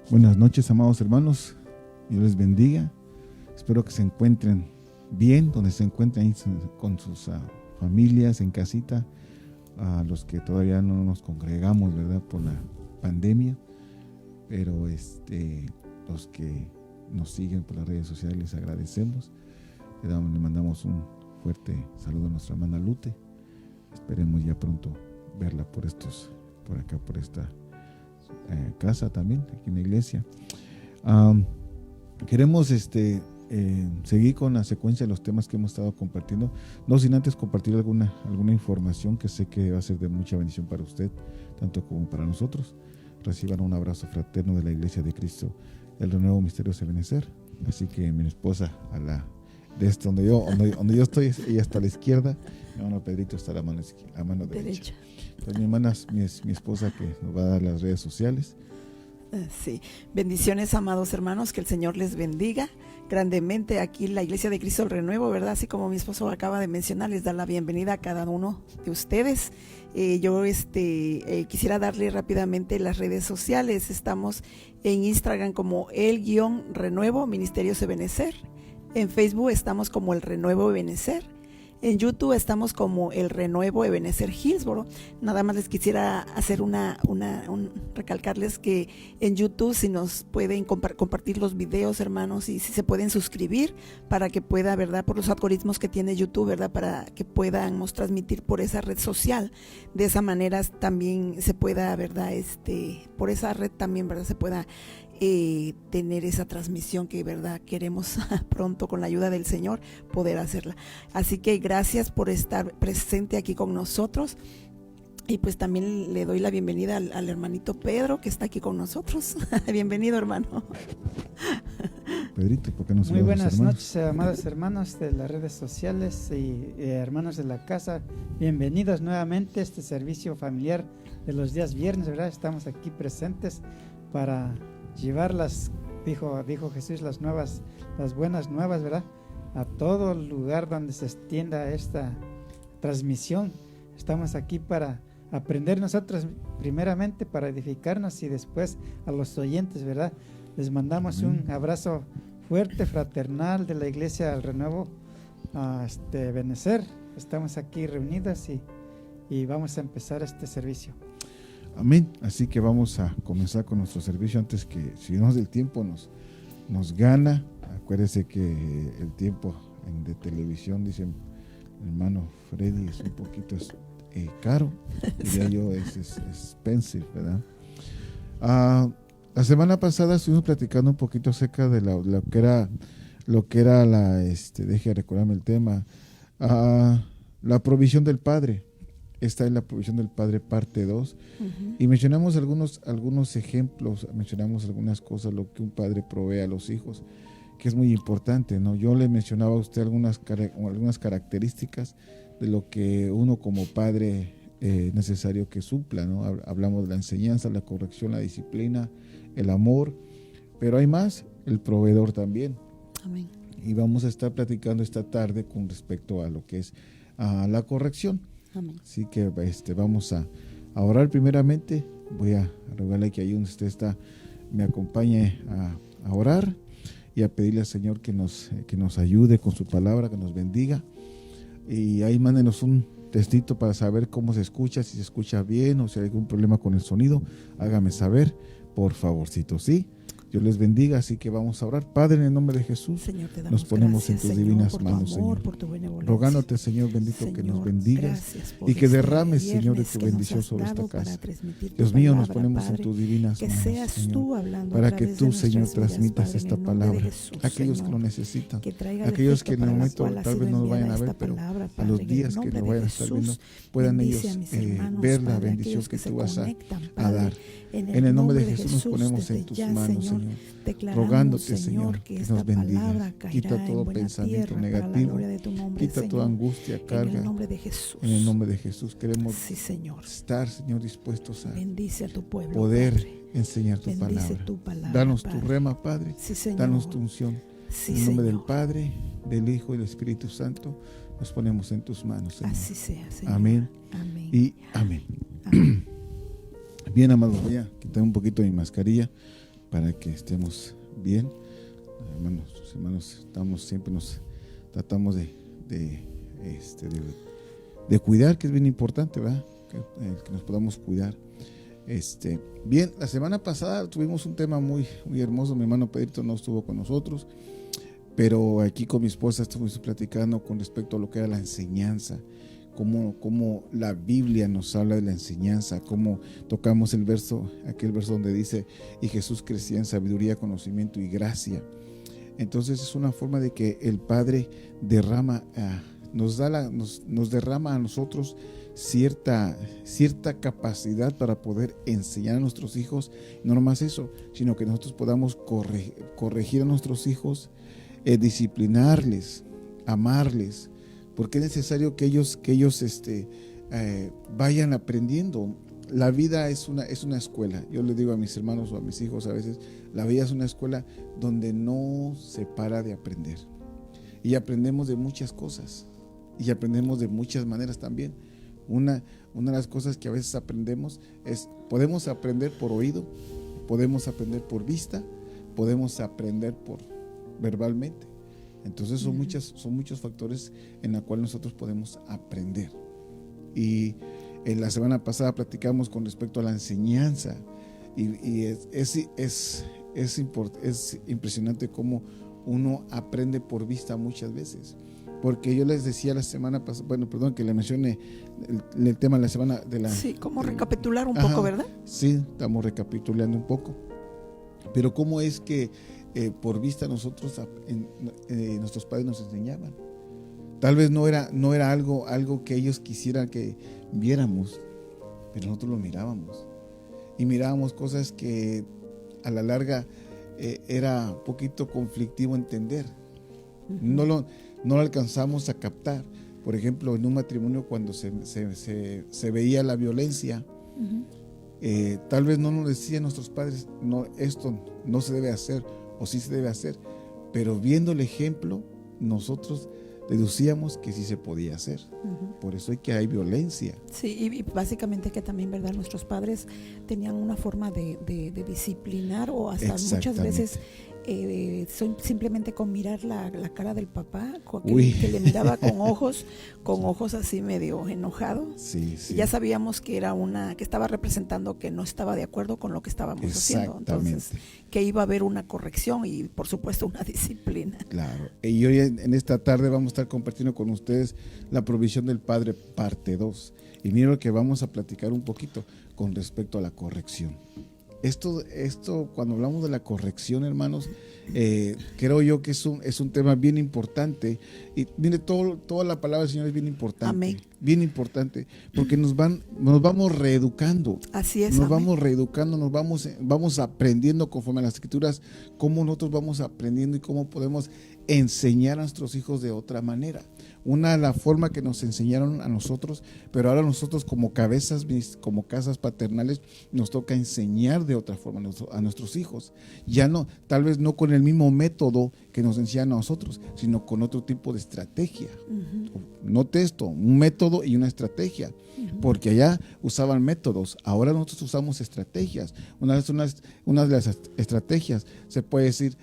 Buenas noches, amados hermanos. Dios les bendiga. Espero que se encuentren bien, donde se encuentren ahí con sus familias, en casita. A los que todavía no nos congregamos, ¿verdad? Por la pandemia. Pero los que nos siguen por las redes sociales, les agradecemos. Le mandamos un fuerte saludo a nuestra hermana Lute. Esperemos ya pronto verla por acá, por esta casa también, aquí en la iglesia. Queremos seguir con la secuencia de los temas que hemos estado compartiendo, no sin antes compartir alguna información que sé que va a ser de mucha bendición para usted, tanto como para nosotros. Reciban un abrazo fraterno de la Iglesia de Cristo, el Renuevo Misterioso de Benecer. Así que mi esposa, donde yo estoy, ella está a la izquierda, mi hermano Pedrito está a la mano derecha. Entonces, mi hermana, mi esposa, que nos va a dar las redes sociales. Sí, bendiciones, amados hermanos, que el Señor les bendiga grandemente. Aquí la Iglesia de Cristo el Renuevo, ¿verdad? Así como mi esposo acaba de mencionar, les da la bienvenida a cada uno de ustedes. Yo quisiera darle rápidamente las redes sociales. Estamos en Instagram como el-renuevo Ministerios de Benecer. En Facebook estamos como el Renuevo de Benecer. En YouTube estamos como el Renuevo de Benecer Hillsboro. Nada más les quisiera hacer recalcarles que en YouTube, si nos pueden compartir los videos, hermanos, y si se pueden suscribir para que pueda, ¿verdad? Por los algoritmos que tiene YouTube, ¿verdad? Para que podamos transmitir por esa red social. De esa manera también se pueda, ¿verdad? Por esa red también, ¿verdad? Se pueda tener esa transmisión que, verdad, queremos pronto, con la ayuda del Señor, poder hacerla. Así que gracias por estar presente aquí con nosotros. Y pues también le doy la bienvenida al hermanito Pedro, que está aquí con nosotros. Bienvenido, hermano. Pedrito, ¿por qué no se Muy buenas noches, amados hermanos de las redes sociales y hermanos de la casa. Bienvenidos nuevamente a este servicio familiar de los días viernes, ¿verdad? Estamos aquí presentes para llevarlas, dijo Jesús, las buenas nuevas, ¿verdad? A todo lugar donde se extienda esta transmisión. Estamos aquí para aprender nosotros primeramente, para edificarnos, y después a los oyentes, ¿verdad? Les mandamos un abrazo fuerte, fraternal de la Iglesia del Renuevo Benecer. Estamos aquí reunidos y vamos a empezar este servicio. Amén. Así que vamos a comenzar con nuestro servicio. Antes que, si no, el tiempo nos gana. Acuérdese que el tiempo de televisión, dice el hermano Freddy, es un poquito caro, diría yo, es expensive, ¿verdad? La semana pasada estuvimos platicando un poquito acerca de lo que era deje de recordarme el tema, la provisión del Padre. Esta es la provisión del Padre, parte 2. Y mencionamos algunos ejemplos, mencionamos algunas cosas, lo que un padre provee a los hijos, que es muy importante, ¿no? Yo le mencionaba a usted algunas características de lo que uno como padre es necesario que supla, ¿no? Hablamos de la enseñanza, la corrección, la disciplina, el amor, pero hay más, el proveedor también. Amén. Y vamos a estar platicando esta tarde con respecto a lo que es la corrección. Amén. Así que vamos a orar primeramente. Voy a rogarle que ahí donde usted está me acompañe a orar y a pedirle al Señor que nos ayude con su palabra, que nos bendiga. Y ahí mándenos un textito para saber cómo se escucha, si se escucha bien o si hay algún problema con el sonido. Hágame saber, por favorcito, ¿sí? Dios les bendiga, así que vamos a orar. Padre, en el nombre de Jesús, Señor, te nos ponemos gracias, en tus Señor, divinas por manos, tu amor, Señor. por tu benevolencia. Rogándote, Señor bendito, Señor, que nos bendigas por y que este derrames, Señor, de tu viernes que nos bendición has sobre esta dado para casa. transmitir tu Dios mío, nos palabra, ponemos Padre, en tus divinas que manos, seas Señor, tú hablando para a que través tú, de Señor, nuestras vidas, transmitas Padre, esta en el nombre de palabra Jesús, a aquellos que Señor, lo necesitan, que traiga el aquellos efecto que en el para la momento cual ha tal sido vez no lo vayan enviada a ver, esta pero palabra, a Padre, los en el días que nombre lo de vayan a estar viendo, Jesús. puedan Bendice ellos a mis hermanos, ver la Padre, bendición aquellos que se tú vas a conectan, dar. Padre, En el nombre de Jesús nos ponemos en desde tus ya, manos, Señor, Señor, declaramos, rogándote, Señor, que esta nos palabra bendigas. caerá Quita en todo buena pensamiento tierra para la negativo, gloria de tu nombre, quita Señor, toda angustia, en carga. el nombre de Jesús. En el nombre de Jesús queremos Sí, Señor. estar, Señor, dispuestos a Bendice a tu pueblo, poder Padre. enseñar tu Bendice palabra. tu palabra, Danos Padre. tu rema, Padre. Sí, Señor. Danos tu unción. Sí, En el nombre Señor. del Padre, del Hijo y del Espíritu Santo, nos ponemos en tus manos, Señor. Así sea, Señor. Amén. Amén. Y amén. Amén. Bien, amados, voy a quitar un poquito mi mascarilla para que estemos bien. Hermanos, nos tratamos de cuidar, que es bien importante, ¿verdad? Que nos podamos cuidar. Bien, la semana pasada tuvimos un tema muy, muy hermoso. Mi hermano Pedrito no estuvo con nosotros, pero aquí con mi esposa estuvimos platicando con respecto a lo que era la enseñanza, cómo la Biblia nos habla de la enseñanza, cómo tocamos aquel verso donde dice: y Jesús crecía en sabiduría, conocimiento y gracia. Entonces es una forma de que el Padre nos derrama a nosotros cierta capacidad para poder enseñar a nuestros hijos. No nomás eso, sino que nosotros podamos corregir a nuestros hijos, disciplinarles, amarles, porque es necesario que ellos vayan aprendiendo. La vida es una escuela. Yo le digo a mis hermanos o a mis hijos a veces, la vida es una escuela donde no se para de aprender. Y aprendemos de muchas cosas. Y aprendemos de muchas maneras también. Una de las cosas que a veces aprendemos podemos aprender por oído, podemos aprender por vista, podemos aprender verbalmente. Entonces son muchos factores en los cuales nosotros podemos aprender. Y en la semana pasada platicamos con respecto a la enseñanza, y es impresionante cómo uno aprende por vista muchas veces. Porque yo les decía la semana pasada, que le mencioné el tema de la semana de la... Sí, como recapitular un poco, ¿verdad? Sí, estamos recapitulando un poco. Pero cómo es que por vista nuestros padres nos enseñaban. Tal vez no era algo que ellos quisieran que viéramos, pero nosotros lo mirábamos. Y mirábamos cosas que a la larga era un poquito conflictivo entender. No lo alcanzamos a captar. Por ejemplo, en un matrimonio, cuando se veía la violencia, tal vez no nos decían nuestros padres: no, esto no se debe hacer, o sí se debe hacer, pero viendo el ejemplo, nosotros deducíamos que sí se podía hacer. Por eso es que hay violencia. Sí, y básicamente que también, ¿verdad?, nuestros padres tenían una forma de disciplinar, o hasta muchas veces simplemente con mirar la cara del papá, que le miraba con ojos así medio enojado. Sí. Y ya sabíamos que que estaba representando que no estaba de acuerdo con lo que estábamos haciendo. Entonces, que iba a haber una corrección y, por supuesto, una disciplina. Claro. Y hoy en esta tarde vamos a estar compartiendo con ustedes la provisión del Padre, parte 2. Y miren lo que vamos a platicar un poquito con respecto a la corrección. Esto cuando hablamos de la corrección, hermanos, creo yo que es un tema bien importante. Y mire, toda la palabra del Señor es bien importante. Amén. Bien importante, porque nos vamos reeducando. Así es. Nos vamos reeducando, vamos aprendiendo conforme a las Escrituras, cómo nosotros vamos aprendiendo y cómo podemos enseñar a nuestros hijos de otra manera. La forma que nos enseñaron a nosotros, pero ahora nosotros como cabezas, como casas paternales, nos toca enseñar de otra forma a nuestros hijos. Ya no, tal vez no con el mismo método que nos enseñan a nosotros, sino con otro tipo de estrategia. Note esto, un método y una estrategia, porque allá usaban métodos, ahora nosotros usamos estrategias. Una de las estrategias se puede decir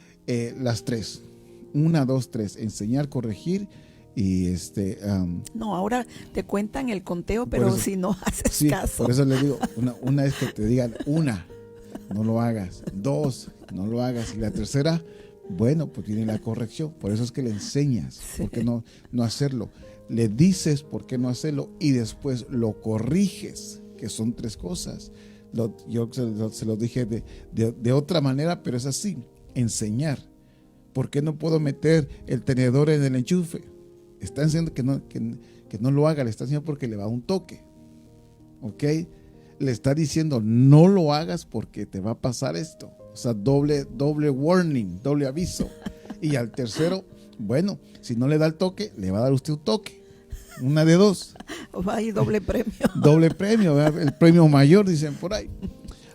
las 3. 1, 2, 3, enseñar, corregir y no, ahora te cuentan el conteo, pero eso, si no haces caso. Por eso le digo, una es que te digan 1, no lo hagas; 2, no lo hagas; y la tercera, bueno, pues tiene la corrección. Por eso es que le enseñas por qué no hacerlo, le dices por qué no hacerlo, y después lo corriges, que son 3 cosas. Yo se lo dije de otra manera, pero es así: enseñar. ¿Por qué no puedo meter el tenedor en el enchufe? Está enseñando que no lo haga, le está enseñando porque le va un toque. ¿Ok? Le está diciendo: no lo hagas porque te va a pasar esto. O sea, doble warning, doble aviso. Y al tercero, bueno, si no le da el toque, le va a dar usted un toque. Una de 2. Va a ir doble premio. Doble premio, ¿verdad? El premio mayor, dicen por ahí.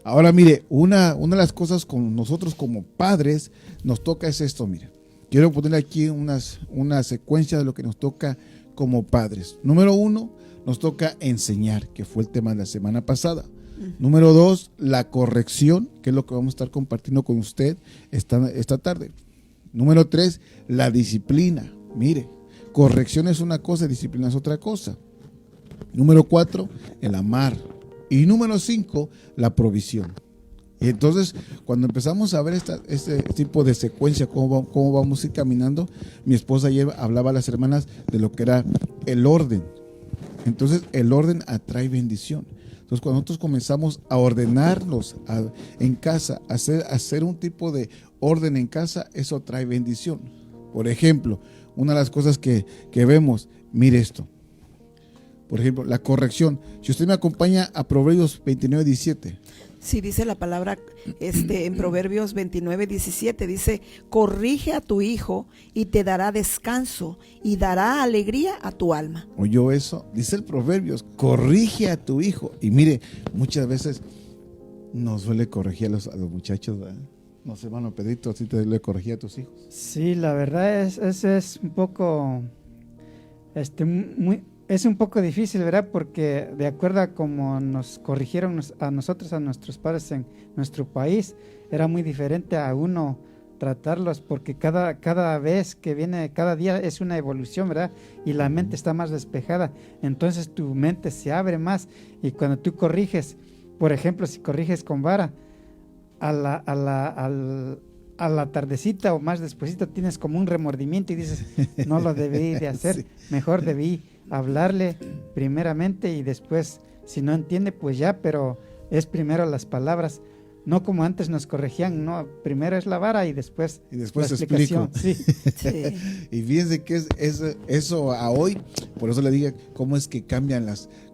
Ahora mire, una de las cosas con nosotros como padres nos toca es esto. Mire, quiero poner aquí una secuencia de lo que nos toca como padres. Número 1, nos toca enseñar, que fue el tema de la semana pasada. Número 2, la corrección, que es lo que vamos a estar compartiendo con usted esta tarde. Número 3, la disciplina. Mire, corrección es una cosa, disciplina es otra cosa. Número 4, el amar. Y número 5, la provisión. Y entonces, cuando empezamos a ver este tipo de secuencia, cómo vamos a ir caminando, mi esposa ayer hablaba a las hermanas de lo que era el orden. Entonces, el orden atrae bendición. Entonces, cuando nosotros comenzamos a ordenarnos en casa, hacer un tipo de orden en casa, eso trae bendición. Por ejemplo, una de las cosas que vemos, mire esto. Por ejemplo, la corrección. Si usted me acompaña a Proverbios 29:17. Sí, dice la palabra en Proverbios 29:17, dice, corrige a tu hijo y te dará descanso y dará alegría a tu alma. ¿Oyó eso? Dice el Proverbios, corrige a tu hijo. Y mire, muchas veces nos suele corregir a los muchachos, ¿verdad? No sé, hermano Pedrito, ¿sí te le corregía a tus hijos? Sí, la verdad es un poco, es un poco difícil, ¿verdad? Porque de acuerdo a como nos corrigieron a nosotros, a nuestros padres en nuestro país, era muy diferente a uno tratarlos, porque cada vez que viene, cada día es una evolución, ¿verdad? Y la mente está más despejada, entonces tu mente se abre más, y cuando tú corriges, por ejemplo, si corriges con vara, a la tardecita o más despuesito tienes como un remordimiento y dices, no lo debí de hacer, sí. Mejor debí hablarle primeramente y después, si no entiende, pues ya, pero es primero las palabras, no como antes nos corregían, no, primero es la vara y después la explicación. Sí. Sí. Y fíjense que es eso a hoy, por eso le digo cómo es que cambian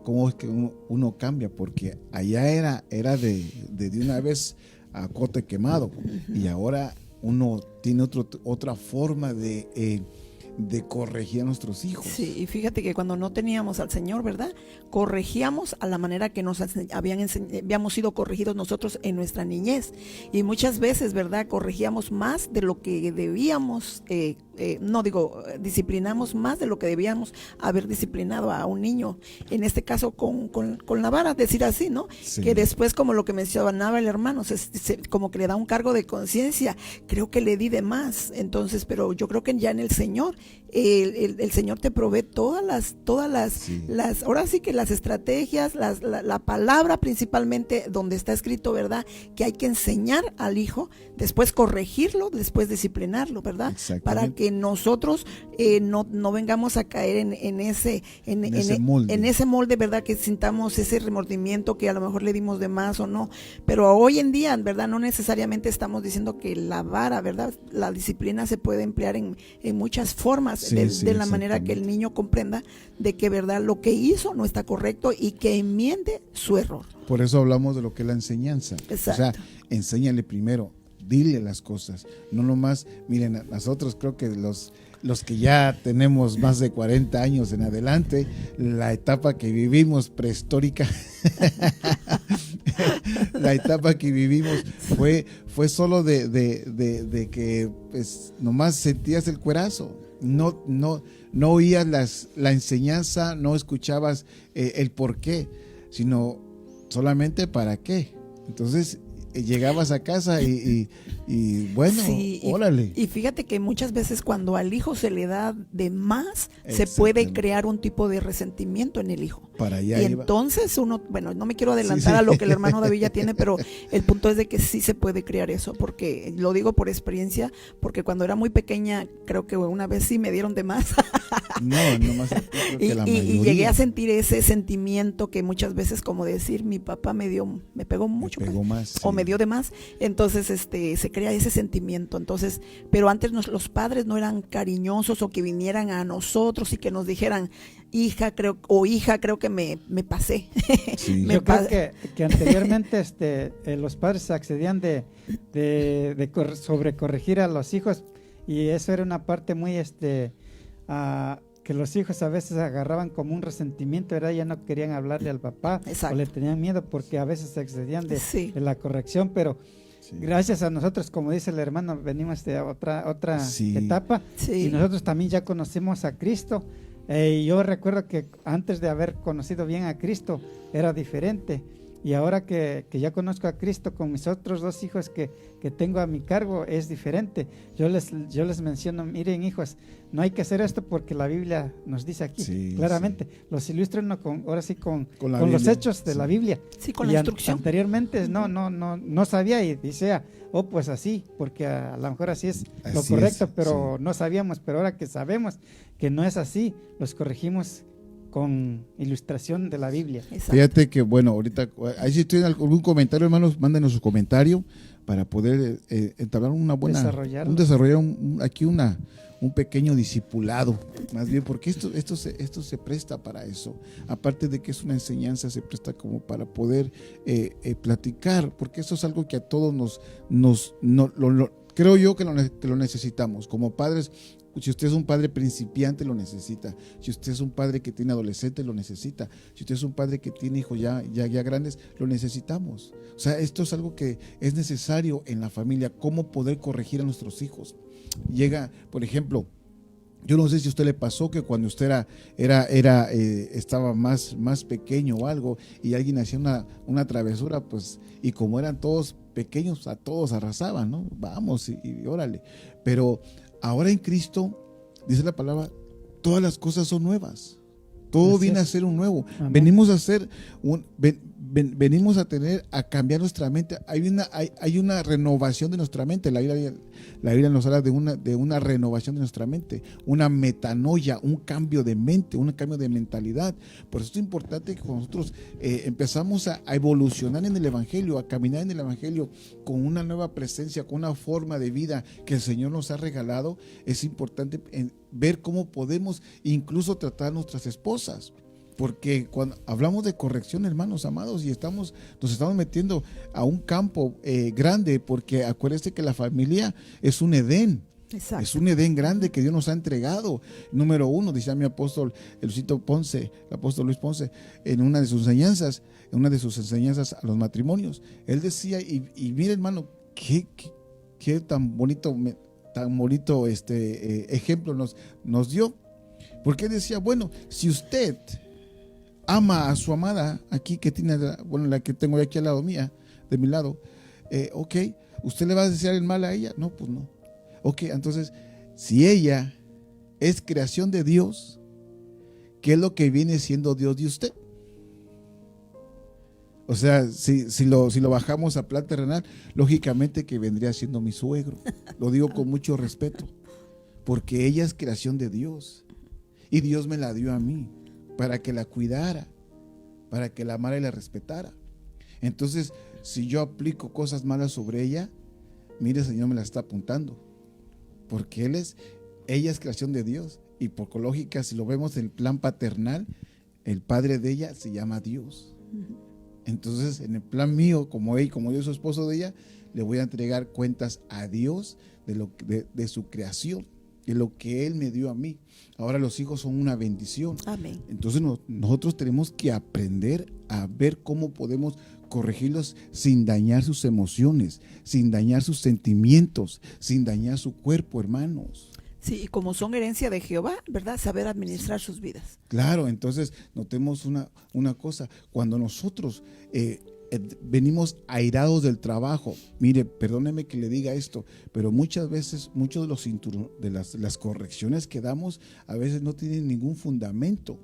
cómo es que uno cambia, porque allá era de una vez a cote quemado, y ahora uno tiene otra forma de corregir a nuestros hijos. Sí, y fíjate que cuando no teníamos al Señor, ¿verdad? Corregíamos a la manera que nos habíamos sido corregidos nosotros en nuestra niñez, y muchas veces, ¿verdad? Corregíamos más de lo que debíamos, disciplinamos más de lo que debíamos haber disciplinado a un niño, en este caso con la vara, decir así, ¿no? Sí. Que después, como lo que mencionaba el hermano, como que le da un cargo de conciencia, creo que le di de más, entonces, pero yo creo que ya en el Señor, el Señor te provee todas las, ahora sí que las estrategias, la palabra principalmente donde está escrito, ¿verdad? Que hay que enseñar al hijo, después corregirlo, después disciplinarlo, ¿verdad? Para que nosotros no vengamos a caer en ese molde, ¿verdad? Que sintamos ese remordimiento que a lo mejor le dimos de más o no, pero hoy en día, ¿verdad? No necesariamente estamos diciendo que la vara, ¿verdad? La disciplina se puede emplear en muchas formas, de la manera que el niño comprenda de que, ¿verdad? Lo que hizo no está correcto y que enmiende su error. Por eso hablamos de lo que es la enseñanza. Exacto. O sea, enséñale primero, dile las cosas, no nomás, miren, nosotros creo que los que ya tenemos más de 40 años en adelante, la etapa que vivimos prehistórica, la etapa que vivimos fue solo de que pues nomás sentías el cuerazo, no oías la enseñanza, no escuchabas el por qué, sino solamente para qué. Entonces llegabas a casa y bueno, sí, órale. Y fíjate que muchas veces cuando al hijo se le da de más, se puede crear un tipo de resentimiento en el hijo. Para allá y entonces uno, bueno, no me quiero adelantar a lo que el hermano David ya tiene, pero el punto es de que sí se puede crear eso, porque lo digo por experiencia, porque cuando era muy pequeña, creo que una vez sí me dieron de más. No más y llegué a sentir ese sentimiento que muchas veces, como decir, mi papá me pegó mucho, me pegó más, sí. O me dio de más, entonces se crea ese sentimiento. Entonces, pero antes los padres no eran cariñosos, o que vinieran a nosotros y que nos dijeran, hija, creo que me pasé. Sí. Yo creo que anteriormente los padres accedían de sobrecorregir a los hijos, y eso era una parte muy que los hijos a veces agarraban como un resentimiento, ¿verdad? Ya no querían hablarle al papá. Exacto. O le tenían miedo porque a veces se excedían de la corrección, pero sí, gracias a nosotros, como dice el hermano, venimos de otra sí, etapa, sí, y nosotros también ya conocimos a Cristo. Yo recuerdo que antes de haber conocido bien a Cristo era diferente, Y ahora que ya conozco a Cristo, con mis otros 2 hijos que tengo a mi cargo, es diferente. Yo les menciono, miren hijos, no hay que hacer esto porque la Biblia nos dice aquí, claramente. Sí. Los ilustran ahora sí con los hechos de la Biblia. Sí, con la instrucción. Anteriormente no sabía y decía, pues así, porque a lo mejor así es lo correcto, pero no sabíamos. Pero ahora que sabemos que no es así, los corregimos con ilustración de la Biblia. Exacto. Fíjate que, bueno, ahorita, ahí si tienen algún comentario, hermanos, mándenos su comentario para poder entablar una buena, desarrollar aquí un pequeño discipulado, más bien, porque esto se presta para eso. Aparte de que es una enseñanza, se presta como para poder platicar, porque esto es algo que a todos creo yo que lo necesitamos como padres. Si usted es un padre principiante, lo necesita. Si usted es un padre que tiene adolescentes, lo necesita. Si usted es un padre que tiene hijos ya grandes, lo necesitamos. O sea, esto es algo que es necesario en la familia, cómo poder corregir a nuestros hijos. Llega, por ejemplo, yo no sé si a usted le pasó que cuando usted estaba más pequeño o algo y alguien hacía una travesura, pues, y como eran todos pequeños, a todos arrasaban, ¿no? Vamos y órale. Pero ahora en Cristo, dice la palabra, todas las cosas son nuevas. Todo viene a ser un nuevo. Amén. Venimos a cambiar nuestra mente. Hay una renovación de nuestra mente. La Biblia nos habla de una renovación de nuestra mente, una metanoia, un cambio de mente, un cambio de mentalidad. Por eso es importante que nosotros empezamos a evolucionar en el Evangelio, a caminar en el Evangelio con una nueva presencia, con una forma de vida que el Señor nos ha regalado. Es importante ver cómo podemos incluso tratar a nuestras esposas. Porque cuando hablamos de corrección, hermanos amados, y nos estamos metiendo a un campo grande, porque acuérdense que la familia es un Edén. Exacto. Es un Edén grande que Dios nos ha entregado. Número 1, decía mi apóstol el apóstol Luis Ponce, en una de sus enseñanzas a los matrimonios. Él decía, y mire, hermano, qué tan bonito ejemplo nos dio. Porque él decía, bueno, si usted ama a su amada aquí que tiene, la que tengo aquí al lado de mi lado, ok, ¿usted le va a desear el mal a ella? No, pues no. Ok, entonces, si ella es creación de Dios, ¿qué es lo que viene siendo Dios de usted? O sea, si lo bajamos a plan terrenal, lógicamente que vendría siendo mi suegro. Lo digo con mucho respeto, porque ella es creación de Dios y Dios me la dio a mí para que la cuidara, para que la amara y la respetara. Entonces, si yo aplico cosas malas sobre ella, mire, el Señor me la está apuntando, porque ella es creación de Dios, y por lógica, si lo vemos en el plan paternal, el padre de ella se llama Dios. Entonces, en el plan mío, como yo soy su esposo de ella, le voy a entregar cuentas a Dios de su creación, de lo que Él me dio a mí. Ahora los hijos son una bendición. Amén. Entonces nosotros tenemos que aprender a ver cómo podemos corregirlos sin dañar sus emociones, sin dañar sus sentimientos, sin dañar su cuerpo, hermanos. Sí, y como son herencia de Jehová, ¿verdad? Saber administrar sus vidas. Claro, entonces notemos una cosa, cuando nosotros venimos airados del trabajo, mire, perdóneme que le diga esto, pero muchas veces, muchos de las correcciones que damos a veces no tienen ningún fundamento,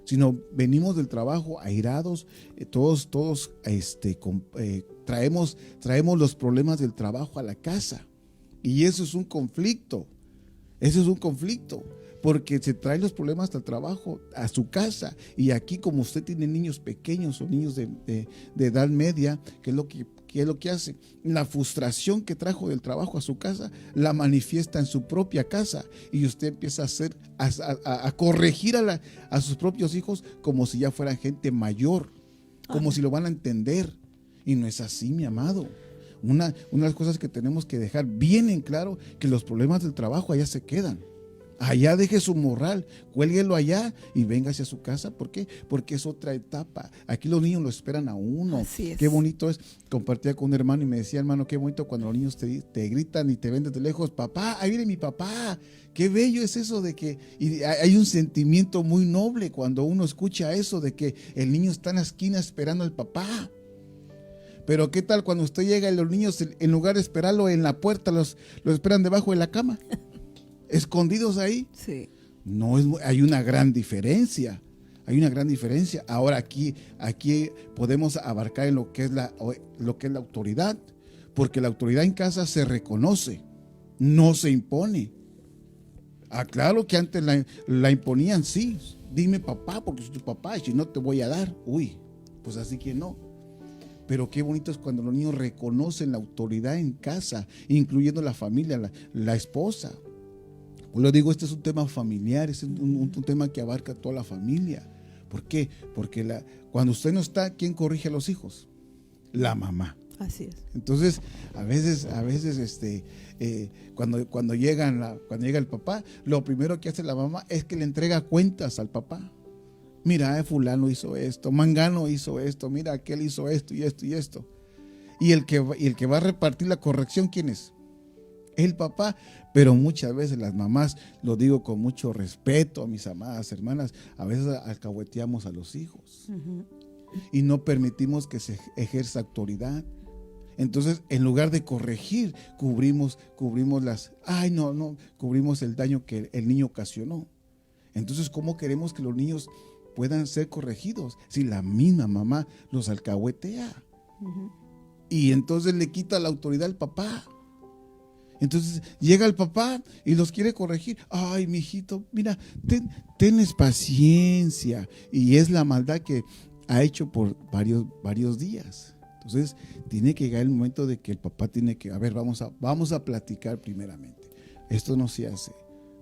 sino venimos del trabajo airados, todos traemos los problemas del trabajo a la casa, y eso es un conflicto. Porque se traen los problemas al trabajo, a su casa. Y aquí, como usted tiene niños pequeños o niños de edad media, ¿qué es lo que hace? La frustración que trajo del trabajo a su casa la manifiesta en su propia casa, y usted empieza a corregir a sus propios hijos como si ya fueran gente mayor, como si lo van a entender. Y no es así, mi amado. Una de las cosas que tenemos que dejar bien en claro, que los problemas del trabajo allá se quedan. Allá deje su morral, cuélguelo allá y véngase a su casa. ¿Por qué? Porque es otra etapa. Aquí los niños lo esperan a uno. Así es. Qué bonito es. Compartía con un hermano y me decía, hermano, qué bonito cuando los niños te gritan y te ven desde lejos. Papá, ahí viene mi papá. Qué bello es eso de que, y hay un sentimiento muy noble cuando uno escucha eso de que el niño está en la esquina esperando al papá. Pero qué tal cuando usted llega y los niños, en lugar de esperarlo en la puerta, los esperan debajo de la cama, escondidos ahí. Sí. No es, hay una gran diferencia. Hay una gran diferencia. Ahora aquí podemos abarcar en lo que es la autoridad, porque la autoridad en casa se reconoce, no se impone. Claro que antes la imponían, sí. Dime papá, porque soy tu papá, y si no te voy a dar. Uy, pues así que no. Pero qué bonito es cuando los niños reconocen la autoridad en casa, incluyendo la familia, la esposa. Pues lo digo, este es un tema familiar, es un tema que abarca a toda la familia. ¿Por qué? Porque cuando usted no está, ¿quién corrige a los hijos? La mamá. Así es. Entonces, a veces, cuando llega el papá, lo primero que hace la mamá es que le entrega cuentas al papá. Mira, fulano hizo esto, mangano hizo esto, mira, aquel hizo esto y esto y esto. Y el que va a repartir la corrección, ¿quién es? El papá. Pero muchas veces las mamás, lo digo con mucho respeto a mis amadas hermanas, a veces alcahueteamos a los hijos. Uh-huh. Y no permitimos que se ejerza autoridad. Entonces, en lugar de corregir, cubrimos cubrimos el daño que el niño ocasionó. Entonces, ¿cómo queremos que los niños puedan ser corregidos si la misma mamá los alcahuetea? Uh-huh. Y entonces le quita la autoridad al papá. Entonces llega el papá y los quiere corregir. Ay, mijito, mira, tenles paciencia. Y es la maldad que ha hecho por varios días. Entonces tiene que llegar el momento de que el papá tiene que, vamos a platicar primeramente. Esto no se hace.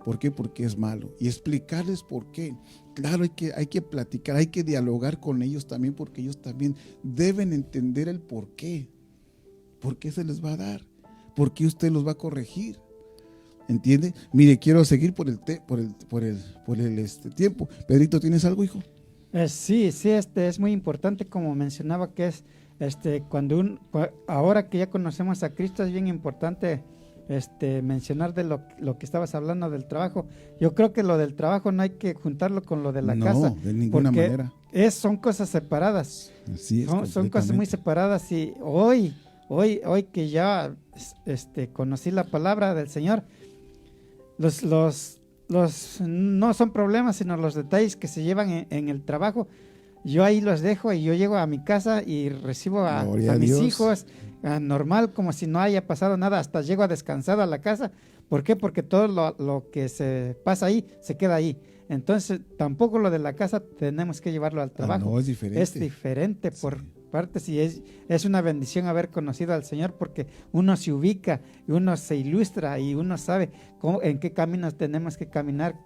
¿Por qué? Porque es malo. Y explicarles por qué. Claro, hay que platicar, hay que dialogar con ellos también, porque ellos también deben entender el por qué. ¿Por qué se les va a dar? ¿Por qué usted los va a corregir? ¿Entiende? Mire, quiero seguir por el tiempo. Pedrito, ¿tienes algo, hijo? Sí, es muy importante, como mencionaba, que es ahora que ya conocemos a Cristo, es bien importante mencionar de lo que estabas hablando del trabajo. Yo creo que lo del trabajo no hay que juntarlo con lo de la casa. No, de ninguna manera. Son cosas separadas. Así es, son cosas muy separadas. Y hoy que ya conocí la palabra del Señor, los no son problemas, sino los detalles que se llevan en el trabajo. Yo ahí los dejo y yo llego a mi casa y recibo a mis hijos normal, como si no haya pasado nada, hasta llego a descansar a la casa. ¿Por qué? Porque todo lo que se pasa ahí se queda ahí. Entonces tampoco lo de la casa tenemos que llevarlo al trabajo. No, es diferente. Es diferente por partes, y es una bendición haber conocido al Señor, porque uno se ubica y uno se ilustra y uno sabe en qué caminos tenemos que caminar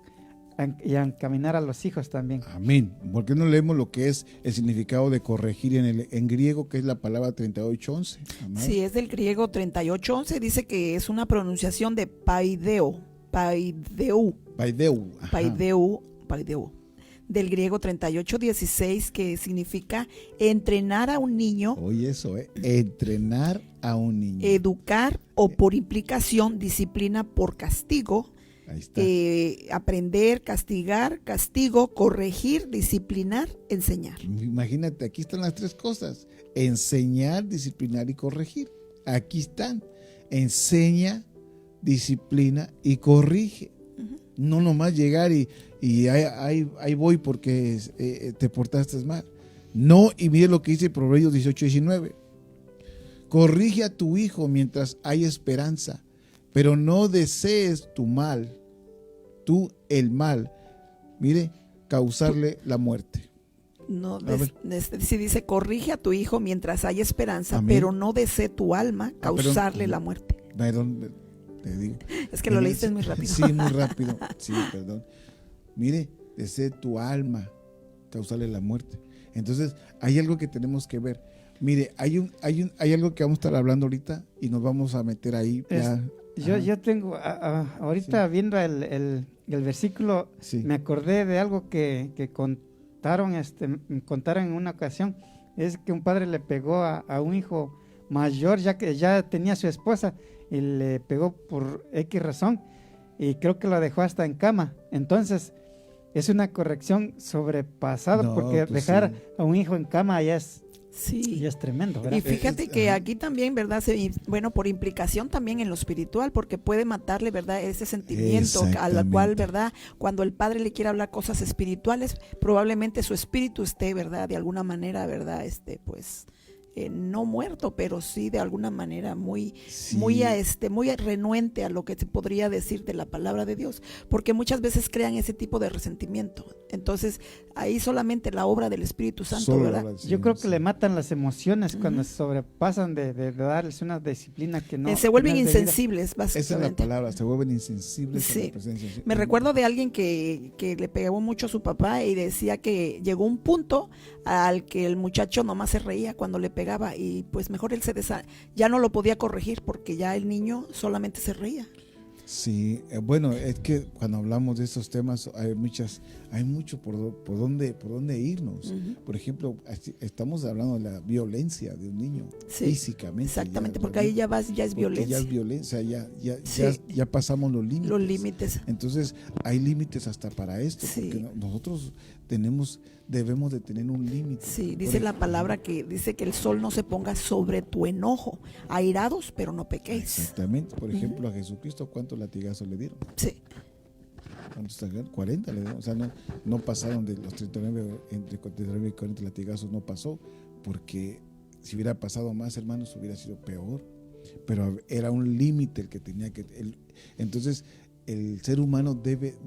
y encaminar a los hijos también. Amén. ¿Por qué no leemos lo que es el significado de corregir en griego, que es la palabra 38:11? Sí, es del griego 38:11, dice que es una pronunciación de paideu. Del griego 38:16, que significa entrenar a un niño. Oye, eso, entrenar a un niño. Educar o por implicación, disciplina por castigo. Ahí está. Aprender, castigar, castigo, corregir, disciplinar, enseñar. Imagínate, aquí están las tres cosas: enseñar, disciplinar y corregir. Aquí están: enseña, disciplina y corrige. Uh-huh. No nomás llegar y ahí voy porque te portaste mal. No, y mire lo que dice Proverbios 18:19. Corrige a tu hijo mientras hay esperanza, pero no desees el mal, mire, causarle la muerte. No, sí dice, corrige a tu hijo mientras hay esperanza, amén, pero no desee tu alma causarle la muerte. Perdón, te digo. Es que lo leíste muy rápido. Sí, muy rápido. Sí, perdón. Mire, desee tu alma causarle la muerte. Entonces, hay algo que tenemos que ver. Mire, hay algo que vamos a estar hablando ahorita y nos vamos a meter ahí ya Yo tengo, ahorita viendo el versículo, me acordé de algo que contaron en una ocasión. Es que un padre le pegó a un hijo mayor, ya que ya tenía su esposa, y le pegó por X razón, y creo que lo dejó hasta en cama. Entonces, es una corrección sobrepasada, porque pues dejar a un hijo en cama ya es tremendo, ¿verdad? Y fíjate que aquí también, ¿verdad? Por implicación también en lo espiritual, porque puede matarle, ¿verdad? Ese sentimiento al cual, ¿verdad? Cuando el padre le quiere hablar cosas espirituales, probablemente su espíritu esté, ¿verdad? De alguna manera, ¿verdad? No muerto, pero sí de alguna manera muy renuente a lo que se podría decir de la palabra de Dios, porque muchas veces crean ese tipo de resentimiento. Entonces, ahí solamente la obra del Espíritu Santo, ¿verdad? Yo creo que le matan las emociones cuando se sobrepasan de darles una disciplina que no... Se vuelven insensibles, básicamente. Esa es la palabra, se vuelven insensibles a la presencia. Me recuerdo de alguien que le pegó mucho a su papá y decía que llegó un punto al que el muchacho nomás se reía cuando le pegaba, y pues mejor él ya no lo podía corregir porque ya el niño solamente se reía. Sí, bueno, es que cuando hablamos de estos temas hay mucho por dónde irnos. Por ejemplo, estamos hablando de la violencia de un niño físicamente. Exactamente, porque ahí ya es violencia. Ya es violencia, ya pasamos los límites. Los límites. Entonces, hay límites hasta para esto, porque nosotros debemos de tener un límite. Sí, dice la palabra que dice que el sol no se ponga sobre tu enojo, airados, pero no pequéis. Exactamente. Por ejemplo, a Jesucristo, ¿cuántos latigazos le dieron? Sí. ¿Cuántos? 40 le dieron. O sea, no pasaron de los 39, entre 39 y 40 latigazos, no pasó, porque si hubiera pasado más, hermanos, hubiera sido peor. Pero era un límite el que tenía que... Entonces, el ser humano debe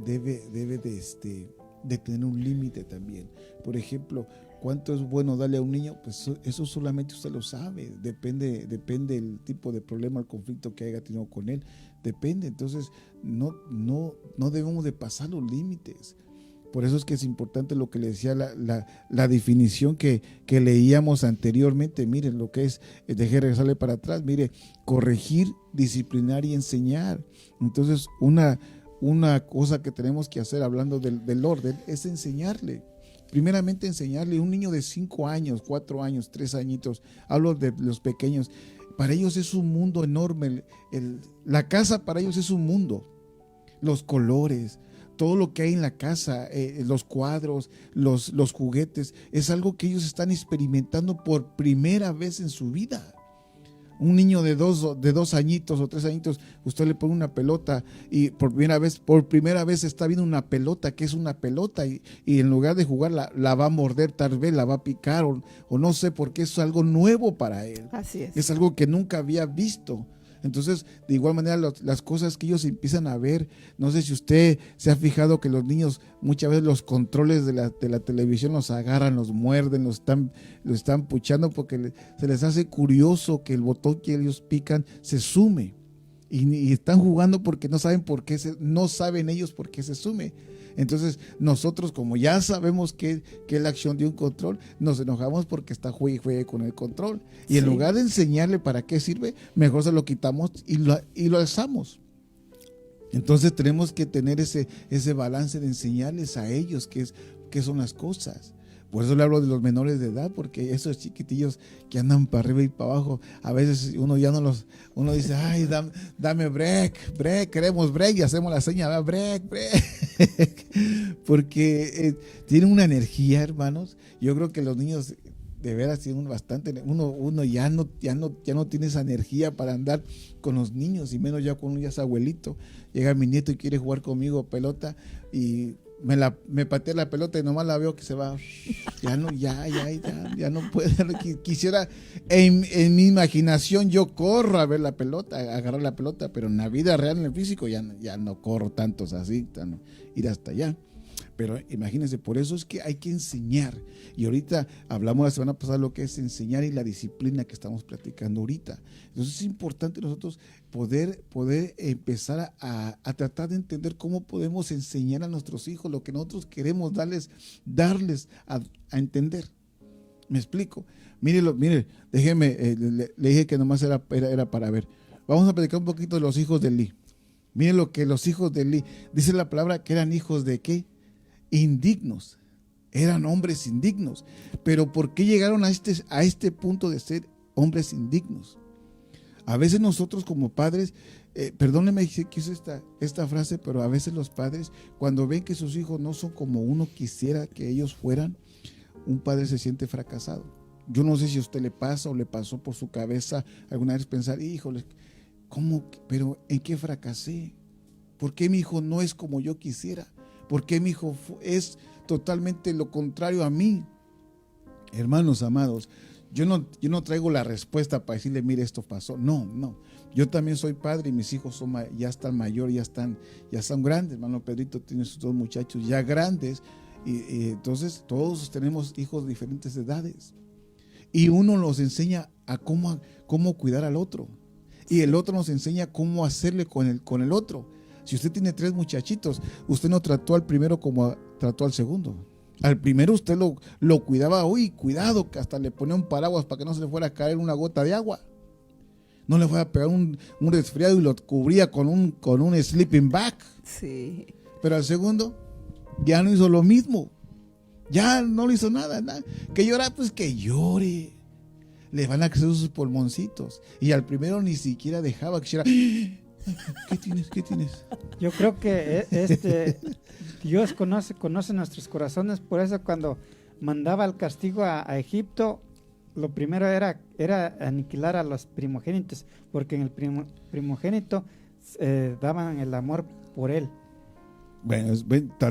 de tener un límite también. Por ejemplo, ¿cuánto es bueno darle a un niño? Pues eso solamente usted lo sabe, depende del tipo de problema, el conflicto que haya tenido con él, depende. Entonces no debemos de pasar los límites. Por eso es que es importante lo que le decía la definición que leíamos anteriormente. Miren lo que es, dejé regresarle para atrás, mire, corregir, disciplinar y enseñar. Entonces una cosa que tenemos que hacer, hablando del orden, es enseñarle. Primeramente enseñarle a un niño de 5 años, 4 años, 3 añitos, hablo de los pequeños, para ellos es un mundo enorme, la casa para ellos es un mundo, los colores, todo lo que hay en la casa, los cuadros, los juguetes, es algo que ellos están experimentando por primera vez en su vida. Un niño de 2 añitos o 3 añitos, usted le pone una pelota y por primera vez está viendo una pelota, que es una pelota, y en lugar de jugar la va a morder, tal vez la va a picar o no sé, porque es algo nuevo para él. Así es. Es algo que nunca había visto. Entonces, de igual manera, las cosas que ellos empiezan a ver, no sé si usted se ha fijado que los niños muchas veces los controles de la televisión los agarran, los muerden, lo están puchando porque se les hace curioso que el botón que ellos pican se sume. Y están jugando porque no saben no saben ellos por qué se sume. Entonces nosotros, como ya sabemos que es la acción de un control, nos enojamos porque está juegue con el control. Y en lugar de enseñarle para qué sirve, mejor se lo quitamos y lo alzamos. Entonces tenemos que tener ese balance de enseñarles a ellos qué son las cosas. Por eso le hablo de los menores de edad, porque esos chiquitillos que andan para arriba y para abajo, a veces uno ya uno dice, ay, dame break, queremos break, y hacemos la señal, break, porque tienen una energía, hermanos. Yo creo que los niños de veras tienen bastante, uno ya no tiene esa energía para andar con los niños, y menos ya cuando ya es abuelito. Llega mi nieto y quiere jugar conmigo pelota, y me patea la pelota y nomás la veo que se va. Ya no puede. Quisiera, en mi imaginación yo corro a ver la pelota, a agarrar la pelota, pero en la vida real, en el físico, ya no corro tantos así, ir hasta allá. Pero imagínense, por eso es que hay que enseñar. Y ahorita hablamos la semana pasada lo que es enseñar y la disciplina que estamos platicando ahorita. Entonces es importante nosotros poder empezar a tratar de entender cómo podemos enseñar a nuestros hijos lo que nosotros queremos darles a entender. ¿Me explico? Mire, déjeme, le dije que nomás era para ver. vamos a platicar un poquito de los hijos de Elí. Miren lo que los hijos de Elí, dice la palabra que eran hijos de ¿qué? Indignos. Eran hombres indignos. Pero ¿por qué llegaron a este punto de ser hombres indignos? A veces nosotros como padres, perdónenme que hice esta frase, pero a veces los padres, cuando ven que sus hijos no son como uno quisiera que ellos fueran, un padre se siente fracasado. Yo no sé si a usted le pasa o le pasó por su cabeza alguna vez pensar, híjole, ¿cómo? ¿Pero en qué fracasé? ¿Por qué mi hijo no es como yo quisiera? ¿Por qué mi hijo es totalmente lo contrario a mí? Hermanos amados, yo no traigo la respuesta para decirle, mire, esto pasó. No. Yo también soy padre y mis hijos ya están mayores, ya están grandes. Hermano Pedrito tiene sus 2 muchachos ya grandes. Y entonces todos tenemos hijos de diferentes edades. Y uno nos enseña a cómo cuidar al otro. Y el otro nos enseña cómo hacerle con el otro. Si usted tiene 3 muchachitos, usted no trató al primero como trató al segundo. Al primero usted lo cuidaba, cuidado, que hasta le ponía un paraguas para que no se le fuera a caer una gota de agua. No le fuera a pegar un resfriado y lo cubría con un sleeping bag. Sí. Pero al segundo ya no hizo lo mismo. Ya no le hizo nada. Que llora, pues que llore. Le van a crecer sus pulmoncitos. Y al primero ni siquiera dejaba que hiciera. ¿Qué tienes? Yo creo que Dios conoce nuestros corazones, por eso cuando mandaba el castigo a Egipto, lo primero era aniquilar a los primogénitos, porque en el primogénito daban el amor por él. Bueno,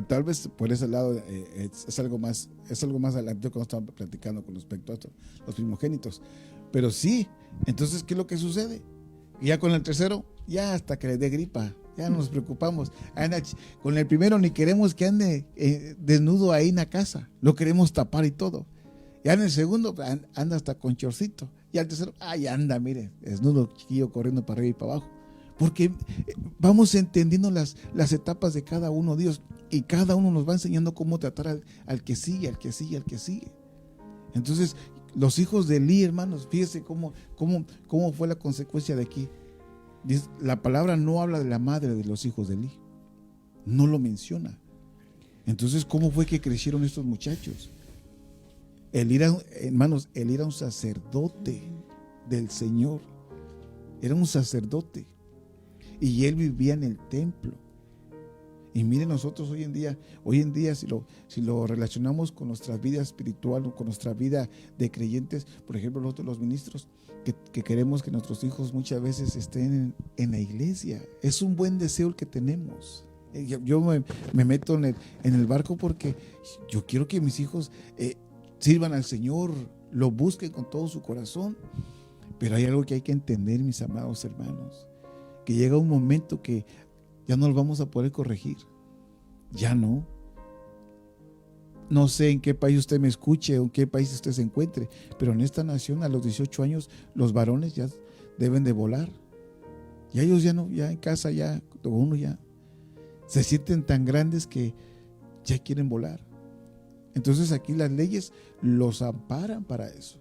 tal vez por ese lado es algo más adelante cuando estamos platicando con respecto a esto, los primogénitos. Pero sí, entonces, ¿qué es lo que sucede? Y ya con el tercero, ya hasta que le dé gripa, ya no nos preocupamos. Con el primero ni queremos que ande desnudo ahí en la casa, lo queremos tapar y todo. Ya en el segundo anda hasta con chorcito. Y al tercero, anda, mire, desnudo, chiquillo, corriendo para arriba y para abajo. Porque vamos entendiendo las etapas de cada uno de Dios, y cada uno nos va enseñando cómo tratar al que sigue, al que sigue, al que sigue. Entonces, los hijos de Elí, hermanos, fíjense cómo fue la consecuencia de aquí. La palabra no habla de la madre de los hijos de Elí, no lo menciona. Entonces, ¿cómo fue que crecieron estos muchachos? Hermanos, Elí era un sacerdote del Señor, era un sacerdote, y él vivía en el templo. Y miren, nosotros hoy en día si lo relacionamos con nuestra vida espiritual o con nuestra vida de creyentes, por ejemplo, nosotros los ministros, que queremos que nuestros hijos muchas veces estén en la iglesia, es un buen deseo el que tenemos. Yo me meto en el barco porque yo quiero que mis hijos sirvan al Señor, lo busquen con todo su corazón. Pero hay algo que hay que entender, mis amados hermanos, que llega un momento que ya no lo vamos a poder corregir. Ya no. No sé en qué país usted me escuche o en qué país usted se encuentre, pero en esta nación a los 18 años los varones ya deben de volar. Ya ellos ya no, ya en casa ya, uno ya se sienten tan grandes que ya quieren volar. Entonces aquí las leyes los amparan para eso,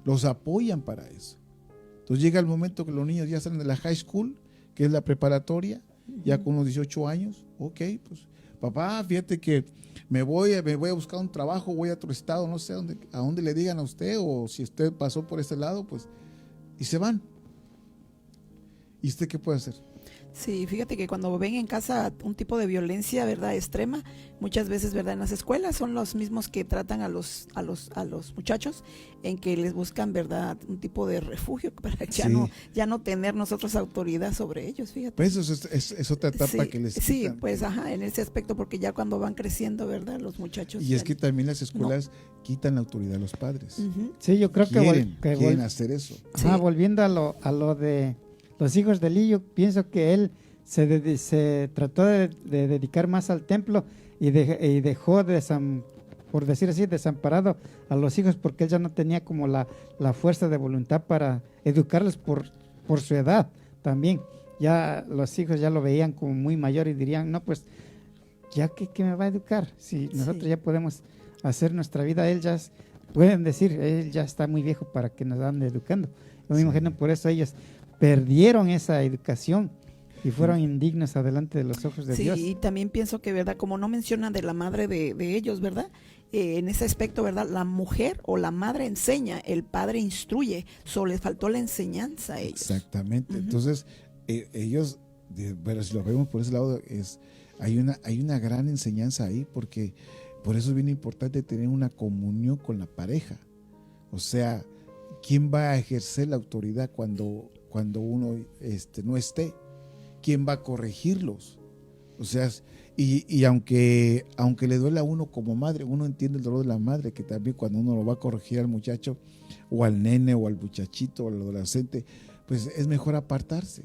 los apoyan para eso. Entonces llega el momento que los niños ya salen de la high school, que es la preparatoria, ya con unos 18 años. Ok, pues papá, fíjate que me voy a buscar un trabajo, voy a otro estado, no sé a dónde le digan a usted, o si usted pasó por ese lado, pues, y se van. ¿Y usted qué puede hacer? Sí, fíjate que cuando ven en casa un tipo de violencia, ¿verdad?, extrema, muchas veces, ¿verdad?, en las escuelas son los mismos que tratan a los muchachos, en que les buscan, ¿verdad?, un tipo de refugio para ya no tener nosotros autoridad sobre ellos, fíjate. Pues eso es otra etapa que les quitan. Sí, pues en ese aspecto, porque ya cuando van creciendo, ¿verdad?, los muchachos. Y es que también las escuelas quitan la autoridad a los padres. Uh-huh. Sí, yo creo que quieren hacer eso. Sí. Volviendo a lo de los hijos de Elí, yo pienso que él se trató de dedicar más al templo y dejó, por decir así, desamparado a los hijos, porque él ya no tenía como la fuerza de voluntad para educarlos por su edad también. Ya los hijos ya lo veían como muy mayor y dirían, no, pues, ¿ya qué me va a educar? Si nosotros ya podemos hacer nuestra vida, pueden decir, él ya está muy viejo para que nos ande educando. Yo me imagino por eso ellos perdieron esa educación y fueron indignos adelante de los ojos de Dios. Sí, y también pienso que, ¿verdad? Como no menciona de la madre de ellos, ¿verdad? En ese aspecto, ¿verdad? La mujer o la madre enseña, el padre instruye, solo les faltó la enseñanza a ellos. Exactamente. Entonces, ellos, pero si lo vemos por ese lado, hay una gran enseñanza ahí, porque por eso es bien importante tener una comunión con la pareja. O sea, ¿quién va a ejercer la autoridad cuando uno no esté? ¿Quién va a corregirlos? O sea, y aunque le duele a uno como madre, uno entiende el dolor de la madre, que también cuando uno lo va a corregir al muchacho o al nene o al muchachito o al adolescente, pues es mejor apartarse.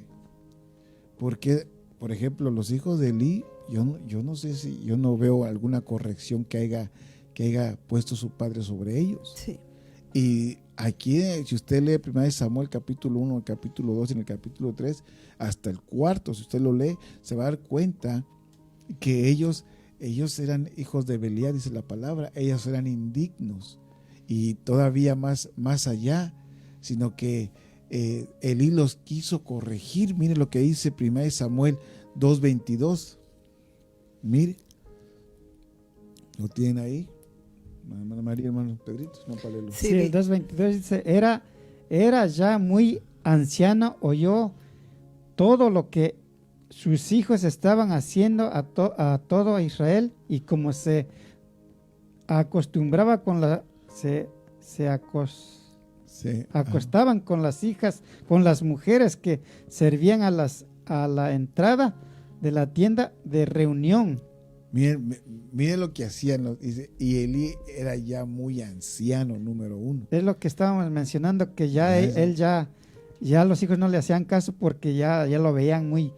Porque, por ejemplo, los hijos de Elí, yo no sé si yo no veo alguna corrección que haya puesto su padre sobre ellos. Sí. Y aquí, si usted lee 1 Samuel capítulo 1, el capítulo 2 y en el capítulo 3, hasta el 4, si usted lo lee, se va a dar cuenta que ellos eran hijos de Belial, dice la palabra, ellos eran indignos. Y todavía más allá, sino que Elí los quiso corregir. Mire lo que dice 1 Samuel 2:22. Mire, ¿lo tienen ahí? Hermana María, hermano Pedrito, no para leerlo. Sí, el 2:22 dice, era ya muy anciano, oyó todo lo que sus hijos estaban haciendo a todo Israel, y como se acostumbraba acostaban con las hijas, con las mujeres que servían a la entrada de la tienda de reunión. Miren lo que hacían, dice, y Elí era ya muy anciano, número 1. Es lo que estábamos mencionando, que ya él ya los hijos no le hacían caso porque ya lo veían muy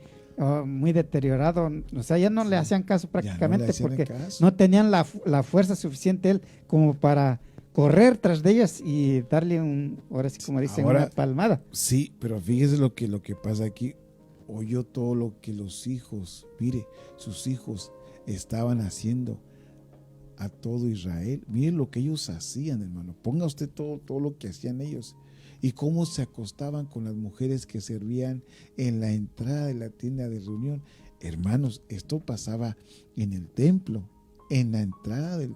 deteriorado. O sea, ya no le hacían caso prácticamente, porque no tenían la fuerza suficiente él como para correr tras de ellas y darle ahora sí, como dicen, una palmada. Sí, pero fíjese lo que pasa aquí. Oyó todo lo que los hijos, sus hijos estaban haciendo a todo Israel. Mire lo que ellos hacían, hermano. Ponga usted todo lo que hacían ellos y cómo se acostaban con las mujeres que servían en la entrada de la tienda de reunión. Hermanos, esto pasaba en el templo, en la entrada del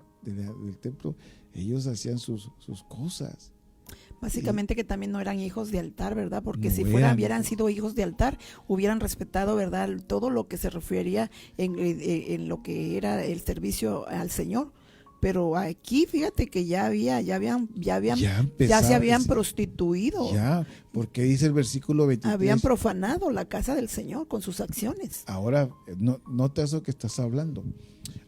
templo. Ellos hacían sus cosas. Básicamente que también no eran hijos de altar, ¿verdad? Porque si hubieran sido hijos de altar, hubieran respetado, ¿verdad?, todo lo que se refería en lo que era el servicio al Señor. Pero aquí, fíjate que ya se habían prostituido. Ya, porque dice el versículo 23. Habían profanado la casa del Señor con sus acciones. Ahora, nota eso que estás hablando.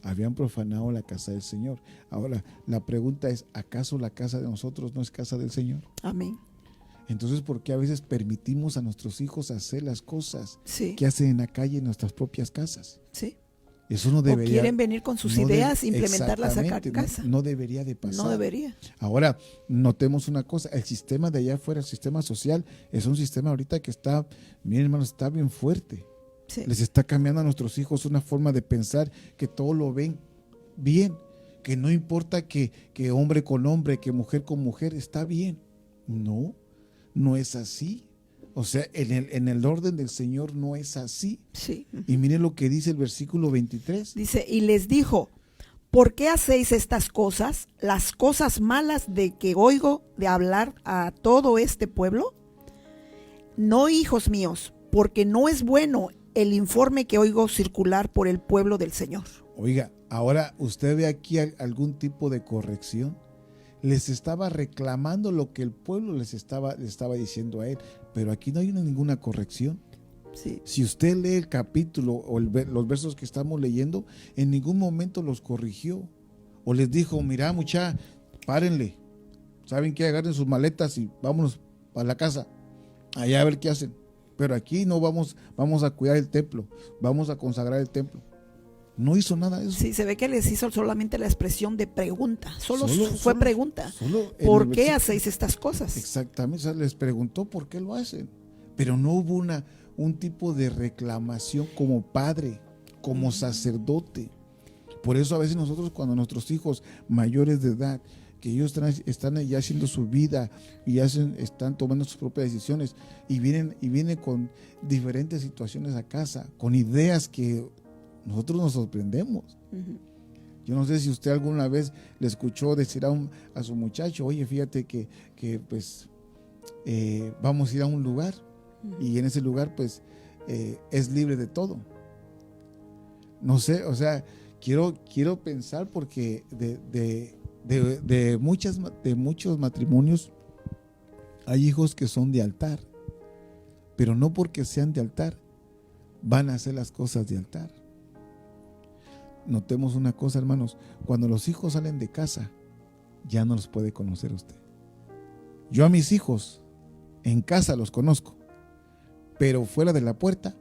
Habían profanado la casa del Señor. Ahora, la pregunta es, ¿acaso la casa de nosotros no es casa del Señor? Amén. Entonces, ¿por qué a veces permitimos a nuestros hijos hacer las cosas que hacen en la calle en nuestras propias casas? Sí. Eso no debería. O quieren venir con sus ideas, implementarlas acá en casa. No debería de pasar. No debería. Ahora, notemos una cosa, el sistema de allá afuera, el sistema social, es un sistema ahorita que está, miren hermanos, está bien fuerte. Sí. Les está cambiando a nuestros hijos una forma de pensar, que todo lo ven bien, que no importa que hombre con hombre, que mujer con mujer, está bien. No es así. O sea, en el orden del Señor no es así. Sí. Y miren lo que dice el versículo 23. Dice, y les dijo, ¿por qué hacéis estas cosas, las cosas malas de que oigo de hablar a todo este pueblo? No, hijos míos, porque no es bueno el informe que oigo circular por el pueblo del Señor. Oiga, ahora usted ve aquí algún tipo de corrección. Les estaba reclamando lo que el pueblo le estaba diciendo a él, pero aquí no hay ninguna corrección. Sí. Si usted lee el capítulo o los versos que estamos leyendo, en ningún momento los corrigió o les dijo, mira mucha, párenle, saben que agarren sus maletas y vámonos para la casa, allá a ver qué hacen, pero aquí no vamos a cuidar el templo, vamos a consagrar el templo. No hizo nada de eso. Sí, se ve que les hizo solamente la expresión de pregunta. Solo fue pregunta. ¿Por qué hacéis estas cosas? Exactamente, o sea, les preguntó por qué lo hacen. Pero no hubo un tipo de reclamación como padre, como sacerdote. Por eso a veces nosotros, cuando nuestros hijos mayores de edad que ellos están ya haciendo su vida y están tomando sus propias decisiones y vienen con diferentes situaciones a casa, con ideas que nosotros nos sorprendemos. Ujú. Yo no sé si usted alguna vez le escuchó decir a su muchacho, oye, fíjate que pues vamos a ir a un lugar y en ese lugar pues es libre de todo. No sé, o sea, quiero pensar porque de muchos matrimonios hay hijos que son de altar, pero no porque sean de altar van a hacer las cosas de altar. Notemos una cosa, hermanos, cuando los hijos salen de casa ya no los puede conocer usted. Yo a mis hijos en casa los conozco, pero fuera de la puerta,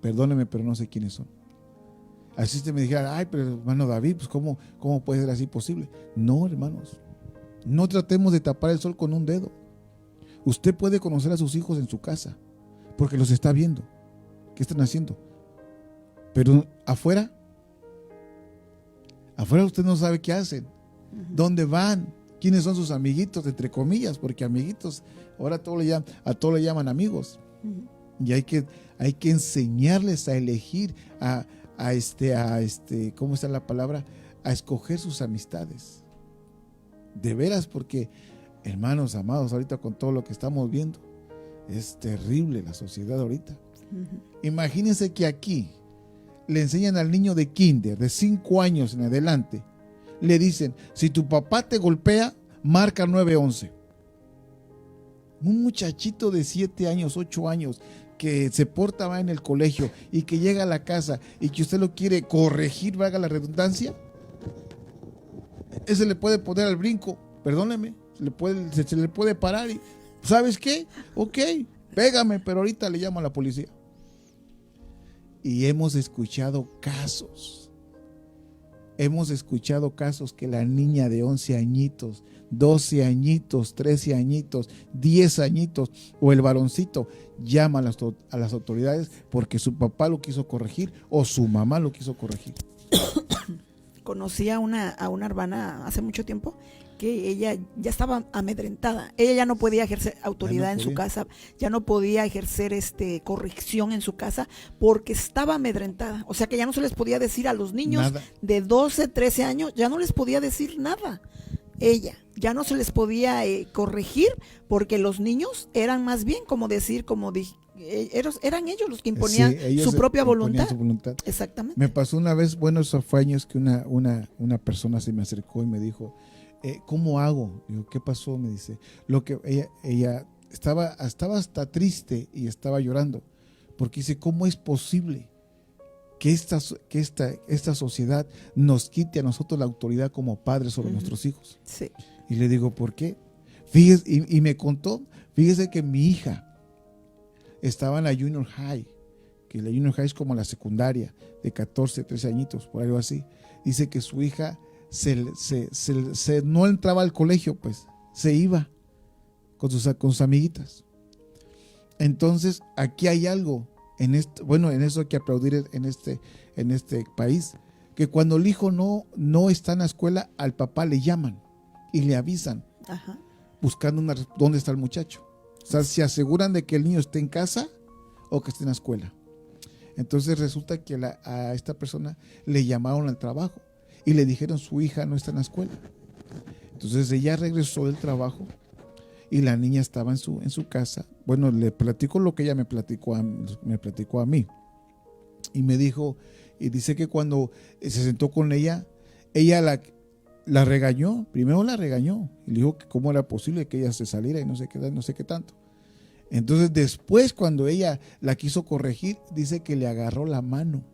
perdóneme, pero no sé quiénes son. Así usted me dijera, ay, pero hermano David, pues ¿cómo puede ser así posible? No, hermanos, no tratemos de tapar el sol con un dedo. Usted puede conocer a sus hijos en su casa, porque los está viendo, qué están haciendo. Pero afuera usted no sabe qué hacen, dónde van, quiénes son sus amiguitos, entre comillas, porque amiguitos, ahora a todos le llaman amigos. Y hay que enseñarles a elegir, ¿cómo está la palabra? A escoger sus amistades. De veras, porque, hermanos amados, ahorita con todo lo que estamos viendo, es terrible la sociedad ahorita. Imagínense que aquí le enseñan al niño de kinder, de 5 años en adelante, le dicen, si tu papá te golpea, marca 911. Un muchachito de 7 años, 8 años, que se porta mal en el colegio y que llega a la casa y que usted lo quiere corregir, valga la redundancia, ese le puede poner al brinco, perdóneme, se le puede parar y, ¿sabes qué? Ok, pégame, pero ahorita le llamo a la policía. Y hemos escuchado casos que la niña de 11 añitos, 12 añitos, 13 añitos, 10 añitos o el varoncito llama a las autoridades porque su papá lo quiso corregir o su mamá lo quiso corregir. Conocí a una hermana hace mucho tiempo que ella ya estaba amedrentada. Ella ya no podía ejercer autoridad en su casa, ya no podía ejercer corrección en su casa porque estaba amedrentada. O sea que ya no se les podía decir a los niños nada. De 12, 13 años, ya no les podía decir nada. Ella ya no se les podía corregir porque los niños eran más bien eran ellos los que imponían su propia voluntad. Exactamente. Me pasó una vez, bueno, eso fue años, que una persona se me acercó y me dijo, ¿cómo hago? Digo, ¿qué pasó? Me dice, ella estaba hasta triste y estaba llorando, porque dice, ¿cómo es posible que esta sociedad nos quite a nosotros la autoridad como padres sobre nuestros hijos? Sí. Y le digo, ¿por qué? Fíjese, y me contó, fíjese que mi hija estaba en la Junior High, que la Junior High es como la secundaria, de 14, 13 añitos, por algo así. Dice que su hija no entraba al colegio, pues se iba con sus amiguitas. Entonces aquí hay algo en eso hay que aplaudir en este país, que cuando el hijo no está en la escuela, al papá le llaman y le avisan. Ajá. Buscando dónde está el muchacho. O sea, se aseguran de que el niño esté en casa o que esté en la escuela. Entonces resulta que a esta persona le llamaron al trabajo y le dijeron, su hija no está en la escuela. Entonces ella regresó del trabajo y la niña estaba en su casa. Bueno, le platico lo que ella me platicó a mí. Y me dijo, y dice que cuando se sentó con ella la regañó. Primero la regañó y le dijo que cómo era posible que ella se saliera y no sé qué tanto. Entonces después, cuando ella la quiso corregir, dice que le agarró la mano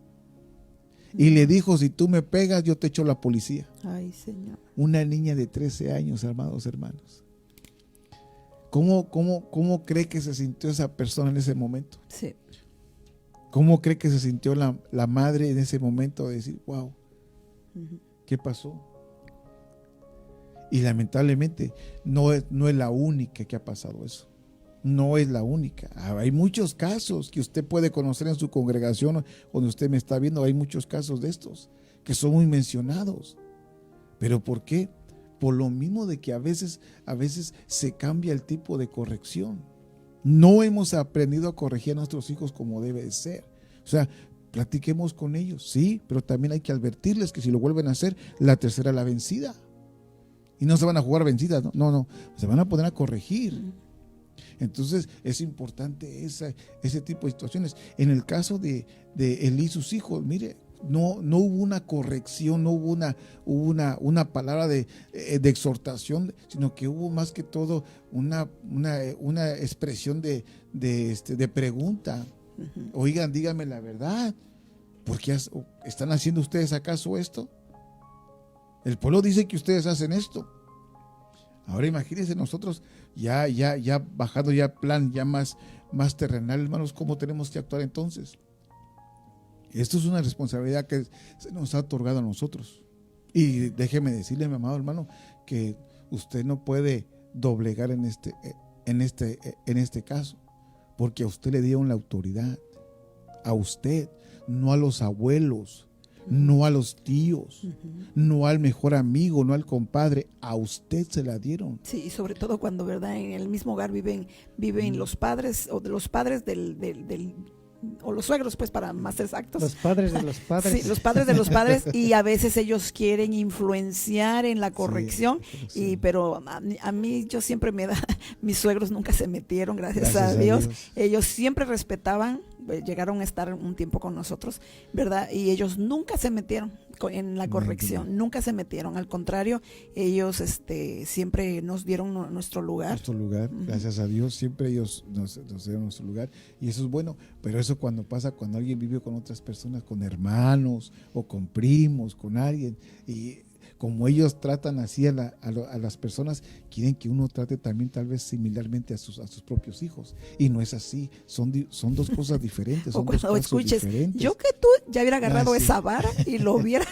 y le dijo, si tú me pegas, yo te echo a la policía. Ay, Señor. Una niña de 13 años, hermanos. ¿Cómo cree que se sintió esa persona en ese momento? Sí. ¿Cómo cree que se sintió la madre en ese momento de decir, wow, ¿qué pasó? Y lamentablemente no es la única que ha pasado eso. No es la única. Hay muchos casos que usted puede conocer en su congregación, donde usted me está viendo. Hay muchos casos de estos que son muy mencionados. ¿Pero por qué? por lo mismo de que a veces se cambia el tipo de corrección. No hemos aprendido a corregir a nuestros hijos como debe de ser. O sea, platiquemos con ellos, sí, pero también hay que advertirles que si lo vuelven a hacer, la tercera es la vencida. Y no se van a jugar vencidas, no, se van a poner a corregir. Entonces es importante ese tipo de situaciones. En el caso de Elí y sus hijos, mire, no hubo una corrección, no hubo una palabra de exhortación, sino que hubo más que todo una expresión de pregunta. Oigan, díganme la verdad, ¿por qué están haciendo ustedes acaso esto? El pueblo dice que ustedes hacen esto. Ahora imagínense nosotros ya bajando ya plan ya más terrenal, hermanos, ¿cómo tenemos que actuar entonces? Esto es una responsabilidad que se nos ha otorgado a nosotros. Y déjeme decirle, mi amado hermano, que usted no puede doblegar en este caso, porque a usted le dieron la autoridad, a usted, no a los abuelos, no a los tíos, no al mejor amigo, no al compadre, a usted se la dieron. Sí, y sobre todo cuando, ¿verdad?, en el mismo hogar viven los padres o de los padres o los suegros, pues, para más exactos. Los padres de los padres. Sí, los padres de los padres, y a veces ellos quieren influenciar en la corrección, sí. Pero a mí yo siempre mis suegros nunca se metieron, gracias a Dios. Ellos siempre respetaban, llegaron a estar un tiempo con nosotros, ¿verdad? Y ellos nunca se metieron en la corrección, nunca se metieron, al contrario, ellos siempre nos dieron nuestro lugar. Nuestro lugar, gracias a Dios, siempre ellos nos dieron nuestro lugar, y eso es bueno, pero eso cuando alguien vive con otras personas, con hermanos o con primos, con alguien, y como ellos tratan así a las personas, quieren que uno trate también tal vez similarmente a sus propios hijos, y no es así, son dos cosas diferentes. O cuando escuches, diferentes. Yo que tú ya hubiera agarrado esa vara y lo hubiera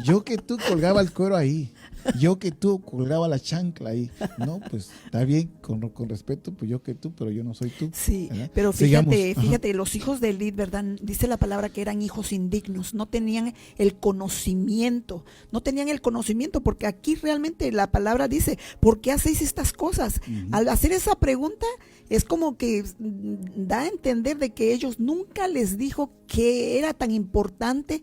yo que tú colgaba el cuero ahí, yo que tú colgaba la chancla ahí. No, pues está bien, con respeto, pues yo que tú, pero yo no soy tú. Sí, ¿verdad? pero fíjate, los hijos de Elí, ¿verdad? Dice la palabra que eran hijos indignos, no tenían el conocimiento, porque aquí realmente la palabra dice, ¿por qué hacéis estas cosas? Al hacer esa pregunta, es como que da a entender de que ellos nunca les dijo que era tan importante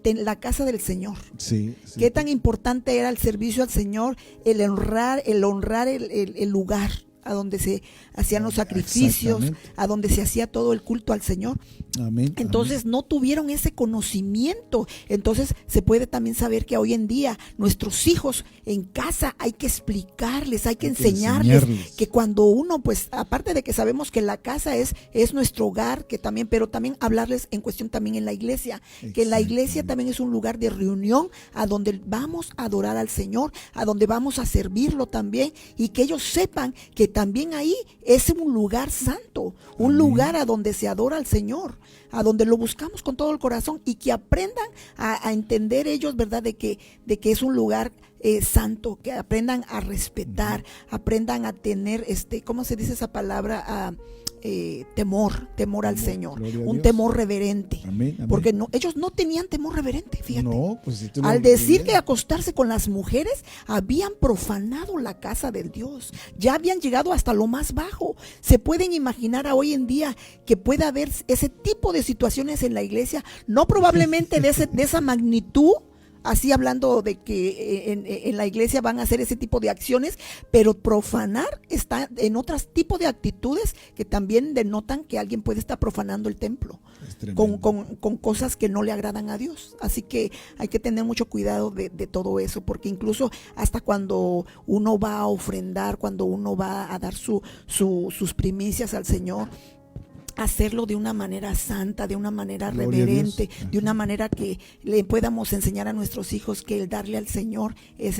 la casa del Señor. Sí. Qué tan importante era el servicio al Señor, el honrar el lugar a donde se hacían los sacrificios, a donde se hacía todo el culto al Señor. Amén. Entonces no tuvieron ese conocimiento. Entonces se puede también saber que hoy en día nuestros hijos en casa hay que explicarles, hay que enseñarles que cuando uno, pues aparte de que sabemos que la casa es nuestro hogar, pero también hablarles en cuestión también en la iglesia, que la iglesia también es un lugar de reunión a donde vamos a adorar al Señor, a donde vamos a servirlo también, y que ellos sepan que también ahí es un lugar santo, un lugar a donde se adora al Señor, a donde lo buscamos con todo el corazón, y que aprendan a entender ellos, ¿verdad?, de que es un lugar santo, que aprendan a respetar, aprendan a tener, ¿cómo se dice esa palabra? Temor al Señor, un temor reverente. Amén. Porque ellos no tenían temor reverente, fíjate. No, pues si al decir que acostarse con las mujeres, habían profanado la casa del Dios, ya habían llegado hasta lo más bajo. Se pueden imaginar a hoy en día que pueda haber ese tipo de situaciones en la iglesia, no probablemente de esa magnitud, así hablando de que en la iglesia van a hacer ese tipo de acciones, pero profanar está en otros tipos de actitudes que también denotan que alguien puede estar profanando el templo con cosas que no le agradan a Dios. Así que hay que tener mucho cuidado de todo eso, porque incluso hasta cuando uno va a ofrendar, cuando uno va a dar sus primicias al Señor, hacerlo de una manera santa, de una manera reverente, de una manera que le podamos enseñar a nuestros hijos que el darle al Señor es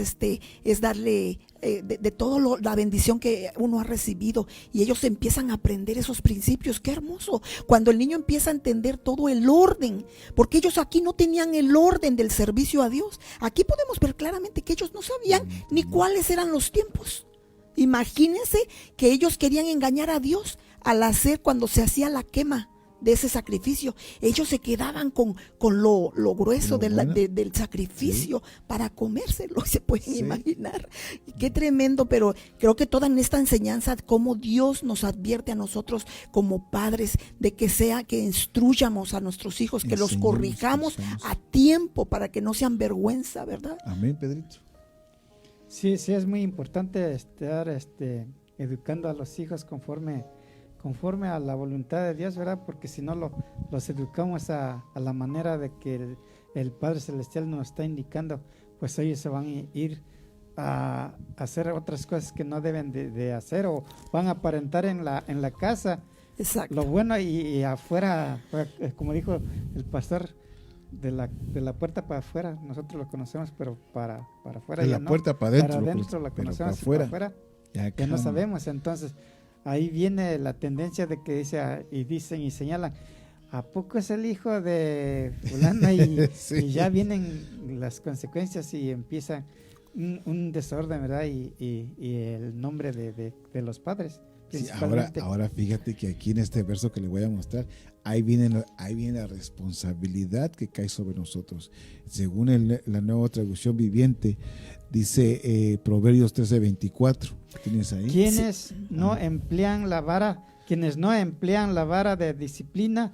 darle de todo la bendición que uno ha recibido, y ellos empiezan a aprender esos principios. Qué hermoso cuando el niño empieza a entender todo el orden, porque ellos aquí no tenían el orden del servicio a Dios. Aquí podemos ver claramente que ellos no sabían ni cuáles eran los tiempos. Imagínense que ellos querían engañar a Dios al hacer cuando se hacía la quema de ese sacrificio. Ellos se quedaban con lo grueso del sacrificio para comérselo, se pueden imaginar. Y qué tremendo, pero creo que toda en esta enseñanza, cómo Dios nos advierte a nosotros como padres de que instruyamos a nuestros hijos, que los corrijamos a tiempo para que no sean vergüenza, ¿verdad? Amén, Pedrito. Sí, es muy importante estar educando a los hijos conforme a la voluntad de Dios, ¿verdad? Porque si no los educamos a la manera de que el Padre Celestial nos está indicando, pues ellos se van a ir a hacer otras cosas que no deben de hacer, o van a aparentar en la casa. Exacto. Lo bueno y afuera, como dijo el pastor, de la puerta para afuera, nosotros lo conocemos, pero para afuera de ya la no. puerta para adentro. Para adentro lo conocemos, para y para afuera ya no sabemos. Entonces ahí viene la tendencia de que dicen y señalan, ¿a poco es el hijo de fulano? Sí. Y ya vienen las consecuencias y empieza un desorden, ¿verdad? Y el nombre de los padres. Sí, ahora fíjate que aquí en este verso que le voy a mostrar, ahí viene la responsabilidad que cae sobre nosotros. Según la Nueva Traducción Viviente, dice Proverbios 13:24. ¿Tienes ahí? Quienes no emplean la vara de disciplina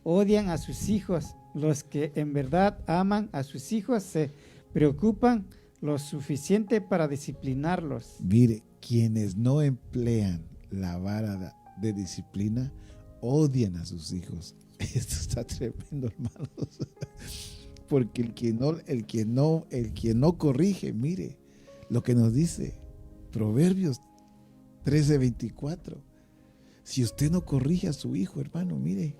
odian a sus hijos. Los que en verdad aman a sus hijos se preocupan lo suficiente para disciplinarlos. Mire, quienes no emplean la vara de disciplina odian a sus hijos. Esto está tremendo, hermanos. Porque el que no corrige, mire lo que nos dice Proverbios 13:24. Si usted no corrige a su hijo, hermano, mire,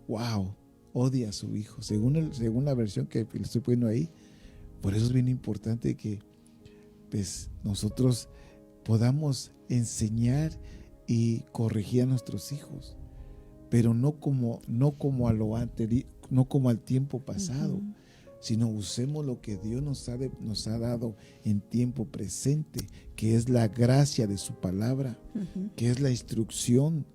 wow, odia a su hijo. Según la versión que le estoy poniendo ahí. Por eso es bien importante que pues, nosotros podamos enseñar y corregir a nuestros hijos, pero no como a lo anterior, no como al tiempo pasado, sino usemos lo que Dios nos ha dado en tiempo presente, que es la gracia de su palabra, que es la instrucción,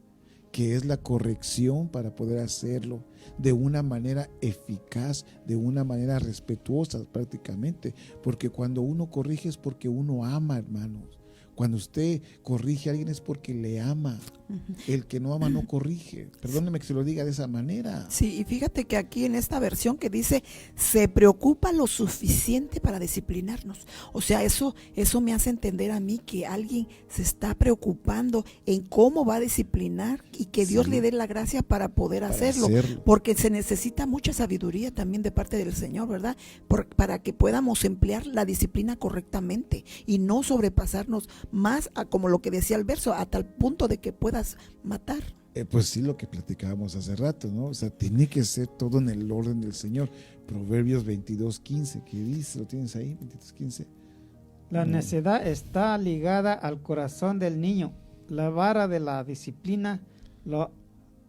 que es la corrección para poder hacerlo de una manera eficaz, de una manera respetuosa prácticamente, porque cuando uno corrige es porque uno ama, hermanos. Cuando usted corrige a alguien es porque le ama. El que no ama no corrige. Perdóneme que se lo diga de esa manera. Sí, y fíjate que aquí en esta versión que dice, se preocupa lo suficiente para disciplinarnos. O sea, eso me hace entender a mí que alguien se está preocupando en cómo va a disciplinar y que Dios le dé la gracia para poder hacerlo. Porque se necesita mucha sabiduría también de parte del Señor, ¿verdad? Para que podamos emplear la disciplina correctamente y no sobrepasarnos más a como lo que decía el verso, a tal punto de que puedas matar. Pues sí, lo que platicábamos hace rato, ¿no? O sea, tiene que ser todo en el orden del Señor. Proverbios 22:15, ¿qué dice? ¿Lo tienes ahí? 22:15. La necedad está ligada al corazón del niño. La vara de la disciplina lo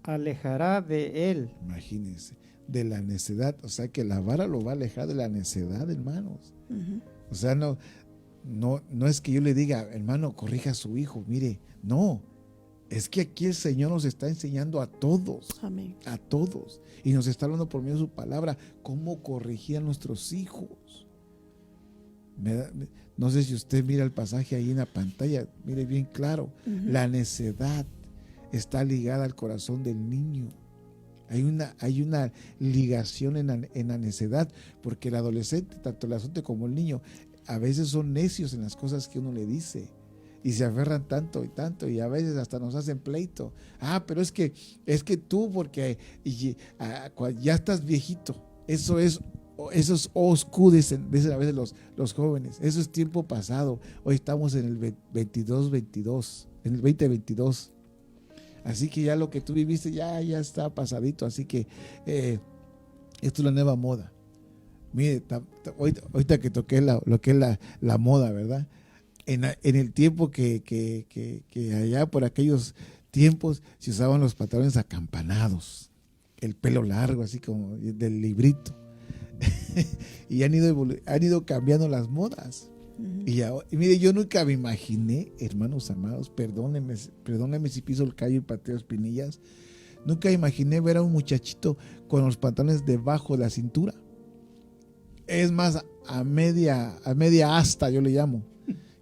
alejará de él. Imagínense, de la necedad. O sea, que la vara lo va a alejar de la necedad, hermanos. O sea, no es que yo le diga, hermano, corrija a su hijo. Mire, no. Es que aquí el Señor nos está enseñando a todos. Amén. A todos. Y nos está hablando por medio de su palabra cómo corregir a nuestros hijos. No sé si usted mira el pasaje ahí en la pantalla, mire bien claro. La necedad está ligada al corazón del niño. Hay una ligación en la necedad, porque el adolescente, tanto el adolescente como el niño, a veces son necios en las cosas que uno le dice. Y se aferran tanto y tanto, y a veces hasta nos hacen pleito. Pero es que tú, porque ya estás viejito. Eso es oscuro, dicen a veces los jóvenes. Eso es tiempo pasado. Hoy estamos en el 2022. Así que ya lo que tú viviste ya está pasadito. Así que esto es la nueva moda. Mire, ahorita que toqué lo que es la moda, ¿verdad? En el tiempo que allá por aquellos tiempos se usaban los pantalones acampanados, el pelo largo, así como del librito. Y han ido cambiando las modas. Y mire, yo nunca me imaginé, hermanos amados, perdónenme si piso el callo y pateo espinillas, Nunca imaginé ver a un muchachito con los pantalones debajo de la cintura. Es más, a media asta, yo le llamo.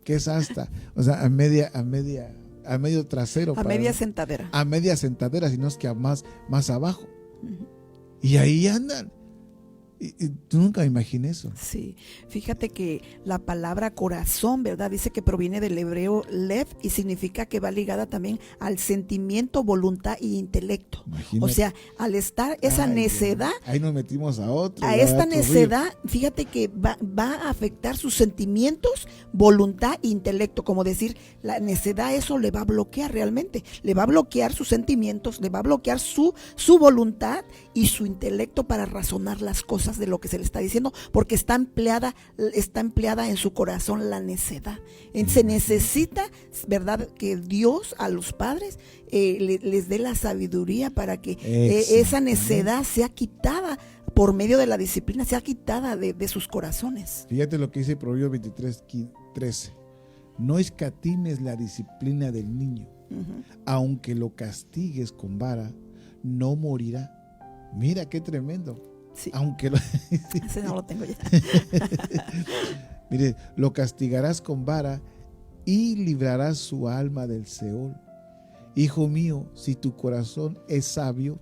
¿Qué es asta? O sea, a medio trasero. Media sentadera. A media sentadera, sino es que más abajo. Uh-huh. Y ahí andan. Y tú nunca me imaginé eso. Sí, fíjate que la palabra corazón, ¿verdad? Dice que proviene del hebreo lev y significa que va ligada también al sentimiento, voluntad y intelecto. Imagínate. O sea, al estar esa necedad. Ahí nos metimos a otro. A esta necedad, fíjate que va a afectar sus sentimientos, voluntad e intelecto. Como decir, la necedad eso le va a bloquear realmente. Le va a bloquear sus sentimientos, le va a bloquear su voluntad y su intelecto para razonar las cosas de lo que se le está diciendo, porque está empleada en su corazón la necedad. Se necesita, ¿verdad?, que Dios a los padres les dé la sabiduría para que esa necedad sea quitada por medio de la disciplina, sea quitada de sus corazones. Fíjate lo que dice Proverbios 23:13. No escatimes la disciplina del niño, aunque lo castigues con vara, no morirá. Mira qué tremendo. Sí. Aunque ese no lo tengo ya. Mire, lo castigarás con vara y librarás su alma del Seol. Hijo mío, si tu corazón es sabio,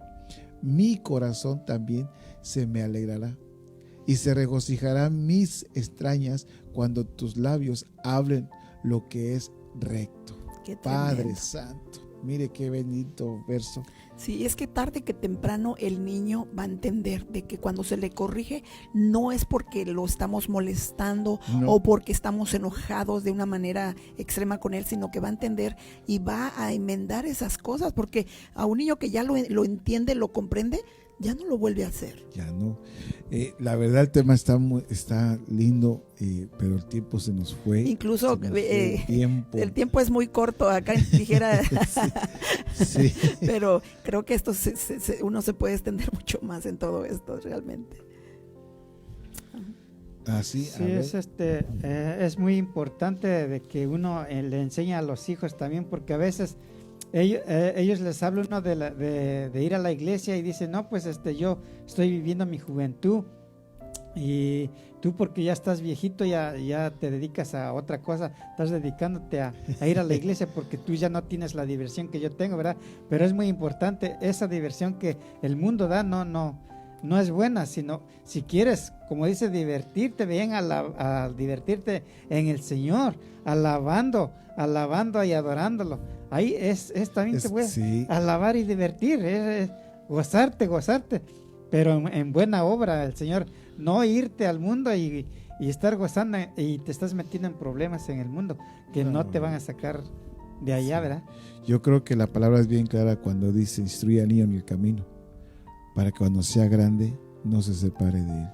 mi corazón también se me alegrará. Y se regocijarán mis extrañas cuando tus labios hablen lo que es recto. Padre Santo. Mire qué bendito verso. Sí, es que tarde que temprano el niño va a entender de que cuando se le corrige no es porque lo estamos molestando o porque estamos enojados de una manera extrema con él, sino que va a entender y va a enmendar esas cosas, porque a un niño que ya lo entiende, lo comprende, ya no lo vuelve a hacer. Ya no. La verdad el tema está lindo, pero el tiempo se nos fue. Incluso el tiempo es muy corto, acá dijera. Sí. Pero creo que esto uno se puede extender mucho más en todo esto realmente. Así, sí, es muy importante de que uno le enseñe a los hijos también, porque a veces ellos les hablan uno de ir a la iglesia y dicen, no, pues yo estoy viviendo mi juventud y tú porque ya estás viejito ya te dedicas a otra cosa, estás dedicándote a ir a la iglesia porque tú ya no tienes la diversión que yo tengo, ¿verdad? Pero es muy importante, esa diversión que el mundo da no es buena, sino si quieres, como dice, divertirte bien, a divertirte en el Señor, alabando y adorándolo. Ahí también se puede alabar y divertir, gozarte, pero en buena obra el Señor, no irte al mundo y estar gozando y te estás metiendo en problemas en el mundo que no te van a sacar de allá, ¿verdad? Yo creo que la palabra es bien clara cuando dice, instruye al niño en el camino, para que cuando sea grande no se separe de él.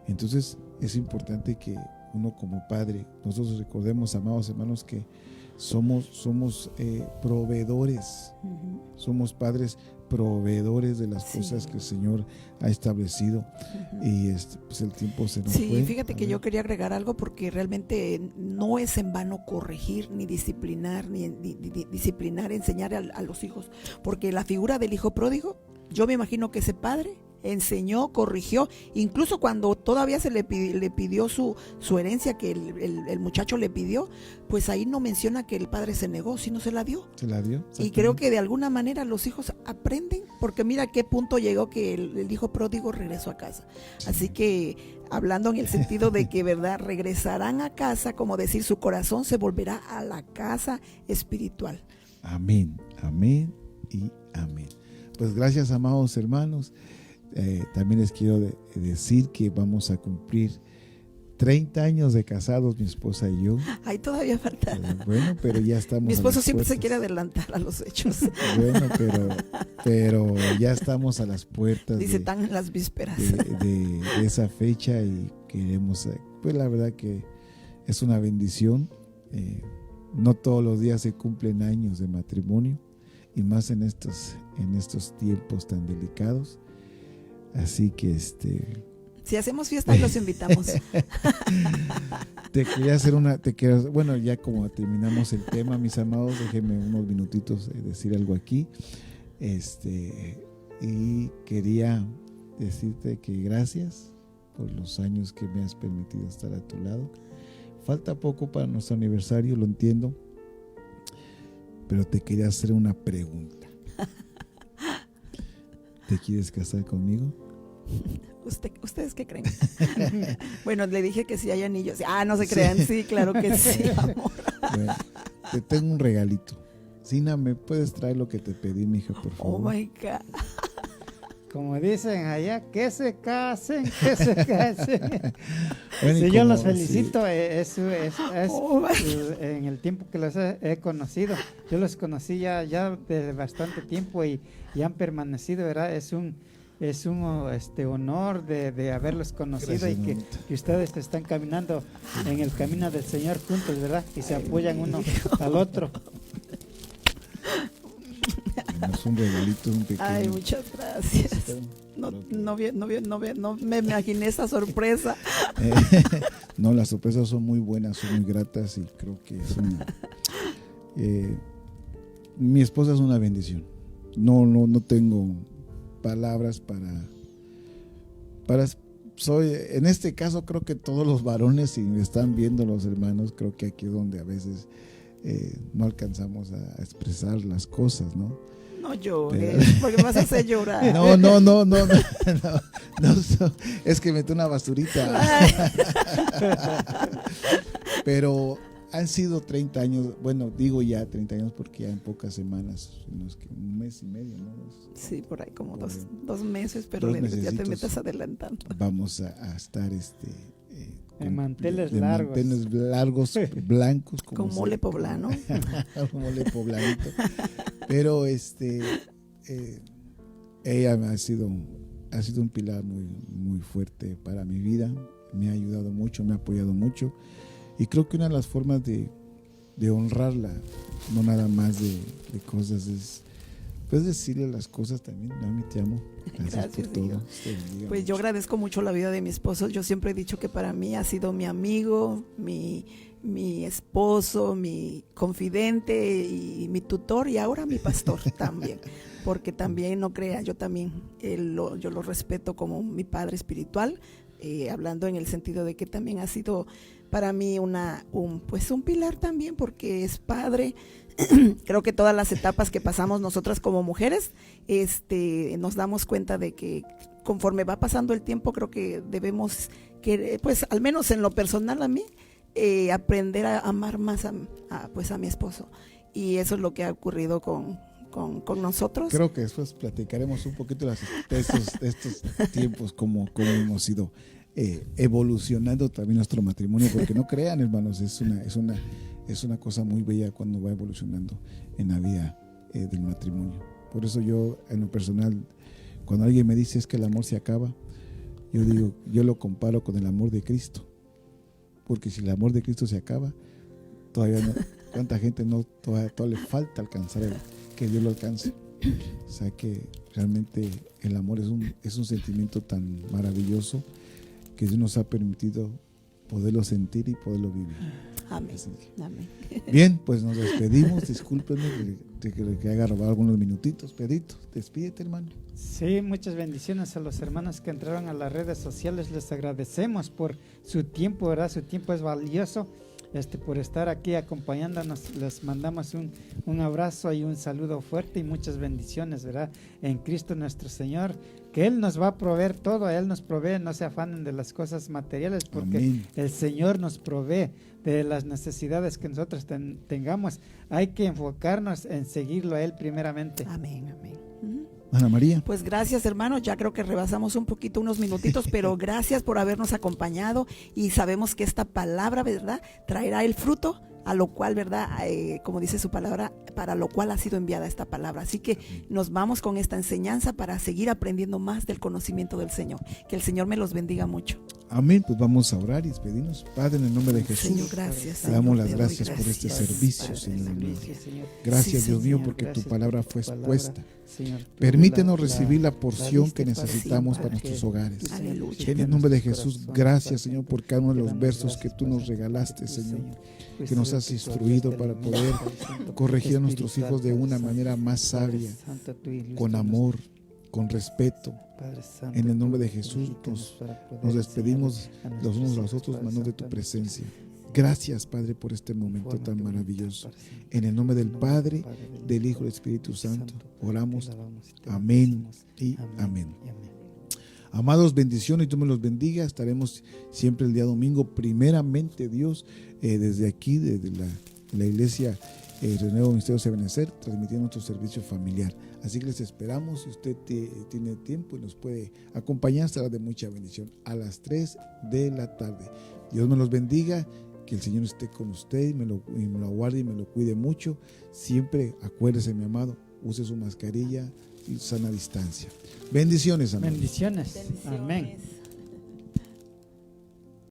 Entonces es importante que uno como padre, nosotros recordemos, amados hermanos, que somos proveedores, somos padres proveedores de las cosas que el Señor ha establecido, y pues el tiempo se nos fue. Sí, fíjate que yo quería agregar algo, porque realmente no es en vano corregir, ni disciplinar, enseñar a los hijos, porque la figura del hijo pródigo, yo me imagino que ese padre enseñó, corrigió, incluso cuando todavía se le pidió su herencia que el muchacho le pidió, pues ahí no menciona que el padre se negó, sino se la dio. Se la dio. Y creo que de alguna manera los hijos aprenden, porque mira a qué punto llegó que el hijo pródigo regresó a casa. Así que hablando en el sentido de que, ¿verdad?, regresarán a casa, como decir, su corazón se volverá a la casa espiritual. Amén, amén y amén. Pues gracias, amados hermanos. También les quiero decir que vamos a cumplir 30 años de casados, mi esposa y yo. Ay, todavía falta. Bueno, pero ya estamos. Mi esposo siempre se quiere adelantar a los hechos. Bueno, pero ya estamos a las puertas. Dice, están en las vísperas. De esa fecha, y queremos, pues la verdad que es una bendición. No todos los días se cumplen años de matrimonio, y más en estos tiempos tan delicados. Así que si hacemos fiesta, los invitamos. Te quería hacer bueno, ya como terminamos el tema, mis amados, déjenme unos minutitos decir algo aquí. Y quería decirte que gracias por los años que me has permitido estar a tu lado. Falta poco para nuestro aniversario, lo entiendo, pero te quería hacer una pregunta. ¿Te quieres casar conmigo? ¿Ustedes qué creen? Bueno, le dije que sí hay anillos. No se crean, sí, claro que sí, amor. Bueno, te tengo un regalito. Sina, ¿me puedes traer lo que te pedí, mija, por favor? Oh my God. Como dicen allá, que se casen, que se casen. Bueno, sí, y yo como, los felicito, sí. En el tiempo que los he conocido, yo los conocí ya de bastante tiempo y han permanecido, ¿verdad? Es un honor de haberlos conocido. Gracias, y que ustedes están caminando en el camino del Señor juntos, ¿verdad? Y se apoyan uno al otro. Es un regalito, un pequeño. Ay, muchas gracias. No me imaginé esa sorpresa. No, las sorpresas son muy buenas, son muy gratas y creo que es una... mi esposa es una bendición. No tengo palabras para en este caso creo que todos los varones, si me están viendo los hermanos, creo que aquí es donde a veces no alcanzamos a expresar las cosas, ¿no? No llores, porque me vas a hacer llorar. No, es que metí una basurita. Pero han sido 30 años, bueno, digo ya 30 años porque ya en pocas semanas, un mes y medio, ¿no? Sí, por ahí como dos meses, pero ya te metes adelantando. Vamos a estar en manteles largos. Manteles largos, blancos. Como con mole poblano. Mole poblanito. Pero ella ha sido un pilar muy, muy fuerte para mi vida. Me ha ayudado mucho, me ha apoyado mucho. Y creo que una de las formas de honrarla, no nada más de cosas, es pues decirle las cosas también. Mami, te amo. Gracias por todo. Pues yo agradezco mucho la vida de mi esposo. Yo siempre he dicho que para mí ha sido mi amigo, mi esposo, mi confidente y mi tutor, y ahora mi pastor también. Porque también, no crea, yo también yo lo respeto como mi padre espiritual, hablando en el sentido de que también ha sido para mí un pilar también, porque es padre. Creo que todas las etapas que pasamos nosotras como mujeres, nos damos cuenta de que conforme va pasando el tiempo, creo que debemos, pues al menos en lo personal a mí, aprender a amar más a mi esposo. Y eso es lo que ha ocurrido con nosotros. Creo que después platicaremos un poquito de estos tiempos, cómo hemos ido evolucionando también nuestro matrimonio, porque no crean, hermanos, es una cosa muy bella cuando va evolucionando en la vida del matrimonio. Por eso yo, en lo personal, cuando alguien me dice es que el amor se acaba, yo lo comparo con el amor de Cristo, porque si el amor de Cristo se acaba, todavía no, cuánta gente todavía le falta alcanzar que Dios lo alcance. O sea que realmente el amor es un sentimiento tan maravilloso que Dios nos ha permitido poderlo sentir y poderlo vivir. Amén. Amén. Bien, pues nos despedimos. Discúlpenme que haya robado algunos minutitos. Pedrito, despídete, hermano. Sí, muchas bendiciones a los hermanos que entraron a las redes sociales. Les agradecemos por su tiempo, ¿verdad? Su tiempo es valioso. Por estar aquí acompañándonos, les mandamos un abrazo y un saludo fuerte y muchas bendiciones, ¿verdad? En Cristo nuestro Señor, que Él nos va a proveer todo, Él nos provee, no se afanen de las cosas materiales, porque amén, el Señor nos provee de las necesidades que nosotros tengamos. Hay que enfocarnos en seguirlo a Él primeramente. Amén, amén. Ana María. Pues gracias, hermanos, ya creo que rebasamos un poquito, unos minutitos, pero gracias por habernos acompañado, y sabemos que esta palabra, ¿verdad?, traerá el fruto, a lo cual, ¿verdad?, como dice su palabra, para lo cual ha sido enviada esta palabra. Así que nos vamos con esta enseñanza para seguir aprendiendo más del conocimiento del Señor. Que el Señor me los bendiga mucho. Amén. Pues vamos a orar y despedirnos. Padre, en el nombre de Jesús, Señor, gracias. Te damos las gracias por este servicio, Señor. Gracias, Dios mío, porque tu palabra fue expuesta. Permítenos recibir la porción que necesitamos para nuestros hogares. En el nombre de Jesús, gracias, Señor, por cada uno de los versos que tú nos regalaste, Señor, que nos nos has instruido para poder corregir a nuestros hijos de una manera más sabia, con amor, con respeto. En el nombre de Jesús nos despedimos los unos a los otros, manos de tu presencia. Gracias, Padre, por este momento tan maravilloso. En el nombre del Padre, del Hijo y del Espíritu Santo, oramos. Amén y amén. Amados, bendiciones y tú me los bendiga. Estaremos siempre el día domingo, primeramente Dios, desde aquí, desde la iglesia Renuevo Ministerio de Benecer, transmitiendo nuestro servicio familiar. Así que les esperamos. Si usted tiene tiempo y nos puede acompañar, será de mucha bendición a las 3 de la tarde. Dios me los bendiga. Que el Señor esté con usted y me lo guarde y me lo cuide mucho. Siempre acuérdese, mi amado, use su mascarilla y sana distancia. Bendiciones, amén. Bendiciones. Amén.